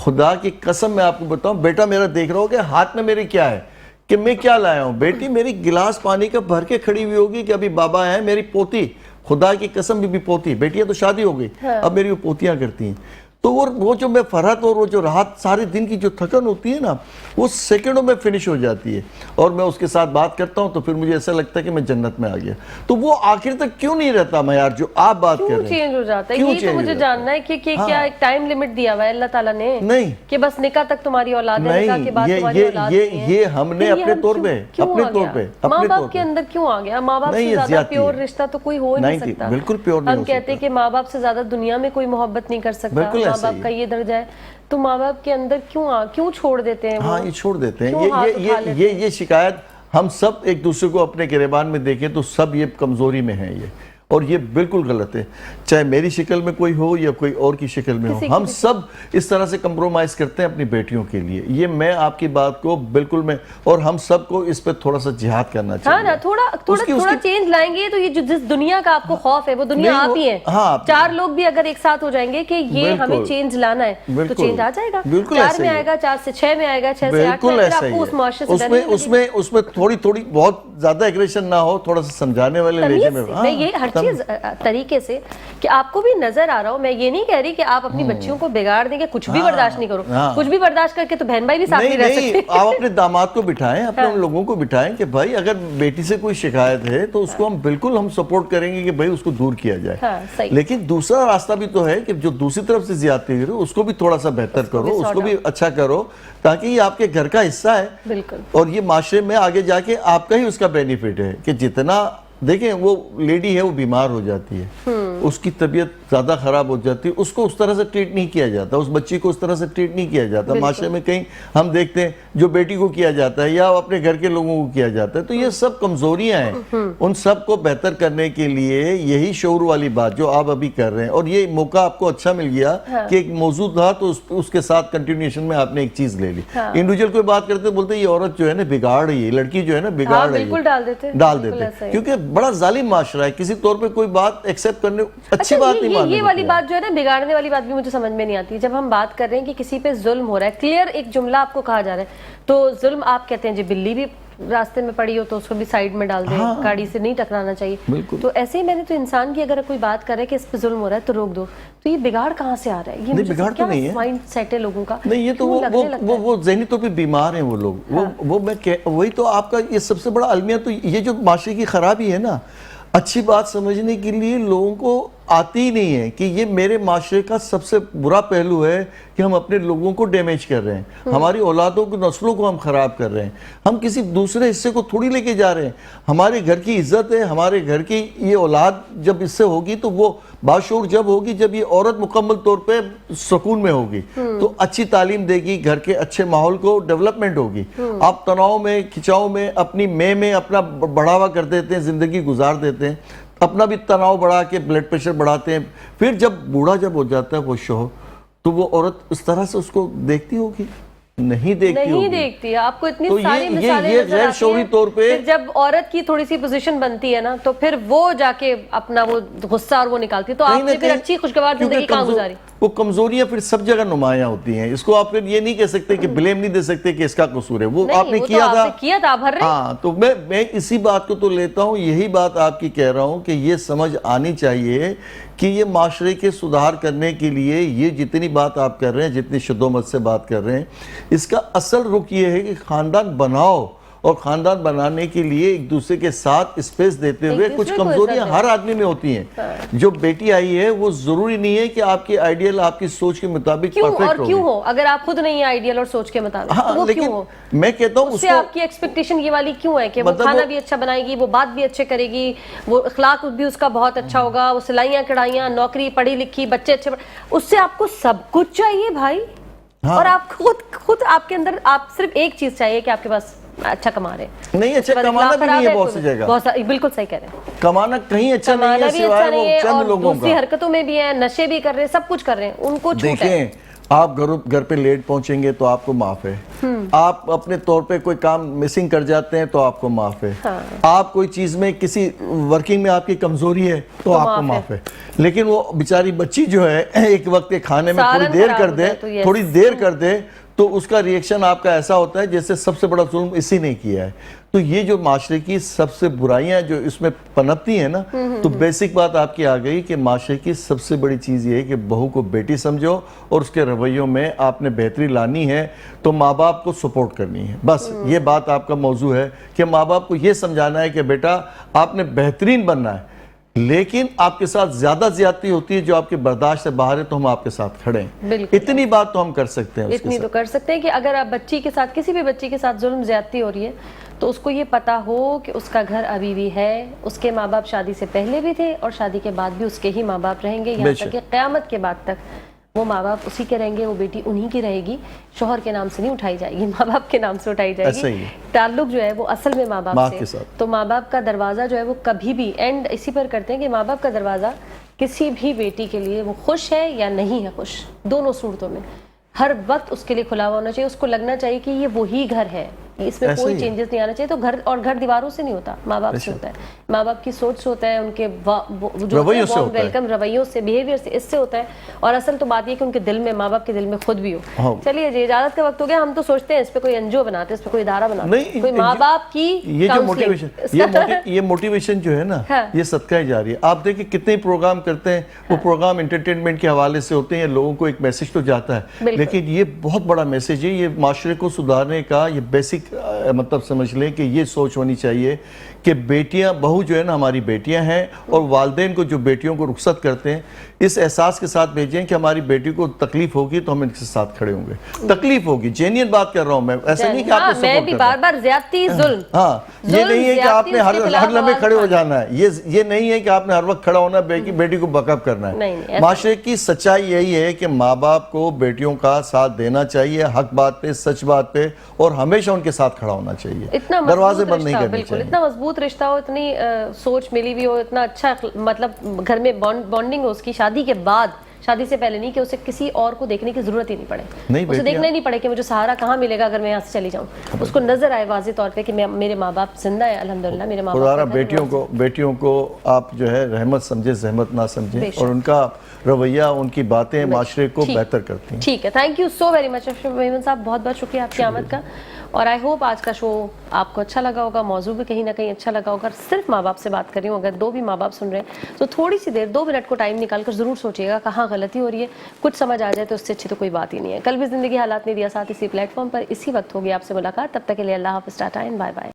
خدا کی قسم میں آپ کو بتاؤں, بیٹا میرا دیکھ رہا ہوگا ہاتھ میں میرے کیا ہے, کہ میں کیا لایا ہوں. بیٹی میری گلاس پانی کا بھر کے کھڑی ہوئی ہوگی کہ ابھی بابا ہے, میری پوتی, خدا کی قسم بھی پوتی, بیٹیاں تو شادی ہو گئی, اب میری وہ پوتیاں کرتی ہیں. تو وہ جو میں فرحت اور وہ جو راحت, سارے دن کی جو تھکن ہوتی ہے نا, وہ سیکنڈوں میں فنش ہو جاتی ہے. اور میں اس کے ساتھ بات کرتا ہوں تو پھر مجھے ایسا لگتا ہے کہ میں جنت میں آ گیا. تو وہ آخر تک کیوں نہیں رہتا معیار جو آپ بات کر رہے ہیں, کیوں چینج ہو جاتا ہے؟ یہ تو مجھے جاننا ہے کہ کیا ایک ٹائم لیمٹ دیا ہوا ہے اللہ تعالیٰ نے, نہیں کہ بس نکاح تک تمہاری اولاد ہے, نکاح کے بعد تمہاری اولاد نہیں ہے. یہ ہم نے اپنے طور پہ, ماں باپ کے اندر کیوں آ گیا؟ ماں باپ سے زیادہ پیور رشتہ تو کوئی ہو نہیں سکتا. بالکل پیور نہیں. ہم کہتے ہیں کہ ماں باپ سے زیادہ دنیا میں کوئی محبت نہیں کر سکتا, ماں باپ کا یہ درجہ ہے. تو ماں باپ کے اندر کیوں چھوڑ دیتے ہیں؟ ہاں یہ چھوڑ دیتے ہیں. یہ شکایت ہم سب ایک دوسرے کو اپنے گریبان میں دیکھیں تو سب یہ کمزوری میں ہیں, اور یہ بالکل غلط ہے. چاہے میری شکل میں کوئی ہو یا کوئی اور کی شکل میں ہو, ہم سب اس طرح سے کمپرومائز کرتے ہیں اپنی بیٹیوں کے لیے. یہ میں آپ کی بات کو بالکل میں, اور ہم سب کو اس پہ تھوڑا سا جہاد کرنا چاہیے. ہاں نا, تھوڑا چینج لائیں گے تو یہ جس دنیا کا آپ کو خوف ہے وہ دنیا آپ ہی ہے. 4 لوگ بھی اگر ایک ساتھ ہو جائیں گے کہ یہ ہمیں چینج لانا ہے تو چینج آ جائے گا. 4 میں آئے گا, 4 سے 6 میں آئے گا, 6 سے 8 میں آئے گا. آپ کو اس معاشرے سے اس میں تھوڑی بہت زیادہ ایگریشن نہ ہو, تھوڑا سا سمجھانے والے لہجے میں. یہ ہر اچھی طریقے سے کہ آپ کو بھی نظر آ رہا ہو. میں یہ نہیں کہہ رہی کہ آپ اپنی بچیوں کو بگاڑ دیں گے, کچھ بھی برداشت نہیں کرو, کچھ بھی برداشت کر کے تو بہن بھائی بھی ساتھ نہیں رہ سکتے. آپ اپنے داماد کو بٹھائیں, اپنے ان لوگوں کو بٹھائیں کہ بھائی اگر بیٹی سے کوئی شکایت ہے تو اس کو ہم بالکل ہم سپورٹ کریں گے کہ بھائی اس کو دور کیا جائے. لیکن دوسرا راستہ بھی تو ہے کہ جو دوسری طرف سے زیادتی کرو اس کو بھی تھوڑا سا بہتر کرو, اس کو بھی اچھا کرو, تاکہ یہ آپ کے گھر کا حصہ ہے. بالکل. اور یہ معاشرے میں آگے جا کے آپ کا ہی اس کا بینیفٹ ہے کہ جتنا دیکھیں وہ لیڈی ہے وہ بیمار ہو جاتی ہے, اس کی طبیعت زیادہ خراب ہو جاتی ہے, اس کو اس طرح سے ٹریٹ نہیں کیا جاتا, اس بچی کو اس طرح سے ٹریٹ نہیں کیا جاتا. معاشرے میں کہیں ہم دیکھتے ہیں جو بیٹی کو کیا جاتا ہے یا اپنے گھر کے لوگوں کو کیا جاتا ہے. تو یہ سب کمزوریاں ہیں, ان سب کو بہتر کرنے کے لیے یہی شعور والی بات جو آپ ابھی کر رہے ہیں. اور یہ موقع آپ کو اچھا مل گیا کہ ایک موضوع تھا تو اس کے ساتھ کنٹینیوشن میں آپ نے ایک چیز لے لی. انڈیویجول کوئی بات کرتے بولتے یہ عورت جو ہے نا بگاڑ رہی ہے, لڑکی جو ہے نا بگاڑ رہی ہے, ڈال دیتے, کیونکہ بڑا ظالم معاشرہ ہے. کسی طور پہ کوئی بات ایکسپٹ کرنے اچھی بات نہیں ماننے. یہ والی بات جو ہے نا بگاڑنے والی بات بھی مجھے سمجھ میں نہیں آتی. جب ہم بات کر رہے ہیں کہ کسی پہ ظلم ہو رہا ہے, کلیئر ایک جملہ آپ کو کہا جا رہا ہے, تو ظلم آپ کہتے ہیں جی بلی بھی راستے میں پڑی ہو تو اس کو بھی سائیڈ میں ڈال دیں, گاڑی سے نہیں ٹکرانا چاہیے. تو ایسے ہی میں نے تو انسان کی اگر کوئی بات کرے کہ اس پہ ظلم ہو رہا ہے تو روک دو, تو یہ بگاڑ کہاں سے آ رہا ہے؟ یہ بگاڑ تو نہیں ہے, مائنڈ سیٹ ہے لوگوں کا. نہیں یہ تو وہ ذہنی طور پہ بیمار ہیں وہ لوگ. وہ میں وہی تو آپ کا یہ سب سے بڑا المیہ. تو یہ جو معاشرے کی خرابی ہے نا, اچھی بات سمجھنے کے لیے لوگوں کو آتی ہی نہیں ہے کہ یہ میرے معاشرے کا سب سے برا پہلو ہے کہ ہم اپنے لوگوں کو ڈیمیج کر رہے ہیں, ہماری اولادوں کو, نسلوں کو ہم خراب کر رہے ہیں. ہم کسی دوسرے حصے کو تھوڑی لے کے جا رہے ہیں. ہمارے گھر کی عزت ہے, ہمارے گھر کی یہ اولاد جب اس سے ہوگی تو وہ باشعور جب ہوگی جب یہ عورت مکمل طور پہ سکون میں ہوگی, تو اچھی تعلیم دے گی, گھر کے اچھے ماحول کو ڈیولپمنٹ ہوگی. آپ تناؤ میں, کھچاؤ میں, اپنی میں اپنا بڑھاوا کر دیتے ہیں, زندگی گزار دیتے ہیں, اپنا بھی تناؤ بڑھا کے بلڈ پریشر بڑھاتے ہیں. پھر جب بوڑھا جب ہو جاتا ہے وہ شوہر, تو وہ عورت اس طرح سے اس کو دیکھتی ہوگی؟ نہیں دیکھتی. آپ کو اتنی ساری مثالیں نظر آتی ہیں. پھر جب عورت کی تھوڑی سی پوزیشن بنتی ہے نا, تو پھر وہ جا کے اپنا وہ غصہ اور وہ نکالتی ہے. تو آپ نے پھر اچھی خوشگوار زندگی کہاں گزاری؟ وہ کمزوریاں پھر سب جگہ نمایاں ہوتی ہیں. اس کو آپ پھر یہ نہیں کہہ سکتے کہ بلیم نہیں دے سکتے کہ اس کا قصور ہے, وہ آپ نے کیا تھا. ہاں, تو میں اسی بات کو تو لیتا ہوں, یہی بات آپ کی کہہ رہا ہوں کہ یہ سمجھ آنی چاہیے کہ یہ معاشرے کے سدھار کرنے کے لیے یہ جتنی بات آپ کر رہے ہیں, جتنی شدومت سے بات کر رہے ہیں, اس کا اصل رخ یہ ہے کہ خاندان بناؤ, اور خاندان بنانے کے لیے ایک دوسرے کے ساتھ اسپیس دیتے ہوئے. کچھ کمزوریاں ہر آدمی میں ہوتی ہیں. جو بیٹی آئی ہے وہ ضروری نہیں ہے کہ آپ کی آئیڈیل آپ کی سوچ کے مطابق پرفیکٹ ہو. کیوں ہو؟ اگر آپ خود نہیں ہیں آئیڈیل اور سوچ کے مطابق, وہ کیوں ہو؟ میں کہتا ہوں اس سے آپ کی ایکسپیکٹیشن یہ والی کیوں ہے کہ وہ کھانا بھی اچھا بنائے گی, وہ بات بھی اچھے کرے گی, وہ اخلاق بھی اس کا بہت اچھا ہوگا, وہ سلائیاں کڑھائیاں, نوکری, پڑھی لکھی, بچے اچھے, اس سے آپ کو سب کچھ چاہیے بھائی. اور آپ خود آپ کے اندر آپ صرف ایک چیز چاہیے کہ آپ کے پاس اچھا کما رہے ہیں. نہیں, اچھا کمانا بھی نہیں ہے بہت سی جگہ, بالکل صحیح کہہ رہے ہیں, کمانا کہیں اچھا نہیں ہے سوائے وہ چند لوگوں کا. دوسری حرکتوں میں بھی ہیں, نشے بھی کر رہے ہیں, سب کچھ کر رہے ہیں, ان کو چھوٹ ہے. دیکھیں, آپ گھر پہ لیٹ پہنچیں گے تو آپ کو معاف ہے, آپ اپنے طور پہ کوئی کام مسنگ کر جاتے ہیں تو آپ کو معاف ہے, آپ کوئی چیز میں کسی ورکنگ میں آپ کی کمزوری ہے تو آپ کو معاف ہے. لیکن وہ بیچاری بچی جو ہے ایک وقت کے کھانے میں تھوڑی دیر کر دے تو اس کا ریئیکشن آپ کا ایسا ہوتا ہے جیسے سب سے بڑا ظلم اسی نے کیا ہے. تو یہ جو معاشرے کی سب سے برائیاں جو اس میں پنپتی ہیں نا, تو بیسک بات آپ کی آ گئی کہ معاشرے کی سب سے بڑی چیز یہ ہے کہ بہو کو بیٹی سمجھو, اور اس کے رویوں میں آپ نے بہتری لانی ہے تو ماں باپ کو سپورٹ کرنی ہے. بس یہ بات آپ کا موضوع ہے کہ ماں باپ کو یہ سمجھانا ہے کہ بیٹا آپ نے بہترین بننا ہے, لیکن آپ کے ساتھ زیادہ زیادتی ہوتی ہے جو آپ کے برداشت سے باہر ہے تو ہم آپ کے ساتھ کھڑے ہیں. اتنی بات تو ہم کر سکتے ہیں. اتنی تو کر سکتے ہیں کہ اگر آپ بچی کے ساتھ, کسی بھی بچی کے ساتھ ظلم زیادتی ہو رہی ہے تو اس کو یہ پتا ہو کہ اس کا گھر ابھی بھی ہے, اس کے ماں باپ شادی سے پہلے بھی تھے اور شادی کے بعد بھی اس کے ہی ماں باپ رہیں گے, یہاں تک کہ قیامت کے بعد تک وہ ماں باپ اسی کے رہیں گے, وہ بیٹی انہی کی رہے گی, شوہر کے نام سے نہیں اٹھائی جائے گی, ماں باپ کے نام سے اٹھائی جائے گی. تعلق جو ہے وہ اصل میں ماں باپ سے. تو ماں باپ کا دروازہ جو ہے وہ کبھی بھی اینڈ اسی پر کرتے ہیں کہ ماں باپ کا دروازہ کسی بھی بیٹی کے لیے وہ خوش ہے یا نہیں ہے خوش, دونوں صورتوں میں ہر وقت اس کے لیے کھلا ہوا ہونا چاہیے. اس کو لگنا چاہیے کہ یہ وہی گھر ہے, اس میں کوئی چینجز نہیں آنا چاہیے. تو گھر دیواروں سے نہیں ہوتا, ماں باپ سے ہوتا ہے, ماں باپ کی سوچ سے ہوتا ہے, ان کے ویلکم رویوں سے, بیہیویئر سے, اس سے ہوتا ہے. اور اصل تو بات یہ کہ ان کے دل میں, ماں باپ کے دل میں خود بھی ہو. چلیے جی, اجازت کا وقت ہو گیا. ہم تو سوچتے ہیں اس پہ کوئی NGO بناتے ہیں, اس پہ کوئی ادارہ بناتے ہیں, کوئی ماں باپ کی یہ موٹیویشن جو ہے نا, یہ صدقہ جاری ہے. آپ دیکھیں کتنے پروگرام کرتے ہیں, وہ پروگرام انٹرٹینمنٹ کے حوالے سے ہوتے ہیں, لوگوں کو ایک میسج تو جاتا ہے, لیکن یہ بہت بڑا میسج ہے. یہ معاشرے کو سدھارنے کا یہ بیسک مطلب سمجھ لیں کہ یہ سوچ ہونی چاہیے کہ بیٹیاں, بہو جو ہے نا ہماری بیٹیاں ہیں, اور والدین کو جو بیٹیوں کو رخصت کرتے ہیں اس احساس کے ساتھ بھیجیں کہ ہماری بیٹی کو تکلیف ہوگی تو ہم ان کے ساتھ کھڑے ہوں گے. تکلیف ہوگی, جینین بات کر رہا ہوں میں, ایسا نہیں کہ آپ نے سپورٹ میں بھی بار بار زیادتی, ظلم, ہاں, یہ نہیں ہے کہ آپ نے ہر لمحے کھڑے ہو جانا ہے, یہ نہیں ہے کہ آپ نے ہر وقت کھڑا ہونا ہے, بیٹی کو بیک اپ کرنا ہے. معاشرے کی سچائی یہی ہے کہ ماں باپ کو بیٹیوں کا ساتھ دینا چاہیے, حق بات پہ, سچ بات پہ, اور ہمیشہ ان کے ساتھ کھڑا ہونا چاہیے, دروازے بند نہیں کرنے چاہیے. اتنا مضبوط رشتہ ہو, اتنی سوچ ملی ہوئی ہو, اتنا اچھا مطلب گھر میں بانڈنگ ہو اس کی شادی کے بعد, شادی سے پہلے نہیں, کہ اسے کسی اور کو دیکھنے کی ضرورت ہی نہیں پڑے, اسے دیکھنا ہی نہیں پڑے کہ مجھے سہارا کہاں ملے گا اگر میں یہاں سے چلی جاؤں. اس کو نظر آئے واضح طور پہ کہ میرے ماں باپ زندہ ہے, الحمدللہ میرے ماں باپ. بیٹیوں کو آپ جو ہے رحمت سمجھے, زحمت نہ سمجھیں, اور ان کا رویہ, ان کی باتیں معاشرے کو بہتر کرتی ہیں. ٹھیک ہے, thank you so very much Memon صاحب, بہت بہت شکریہ آپ کی آمد کا. اور آئی ہوپ آج کا شو آپ کو اچھا لگا ہوگا, موضوع بھی کہیں نہ کہیں اچھا لگا ہوگا. صرف ماں باپ سے بات کر رہی ہوں, اگر دو بھی ماں باپ سن رہے ہیں تو تھوڑی سی دیر, 2 منٹ کو ٹائم نکال کر ضرور سوچیے گا کہاں غلطی ہو رہی ہے. کچھ سمجھ آ جائے تو اس سے اچھی تو کوئی بات ہی نہیں ہے. کل بھی زندگی حالات نے دیا ساتھ اسی پلیٹ فارم پر اسی وقت ہوگی آپ سے ملاقات. تب تک کے لیے اللہ حافظ, ٹاٹا اینڈ بائے بائے.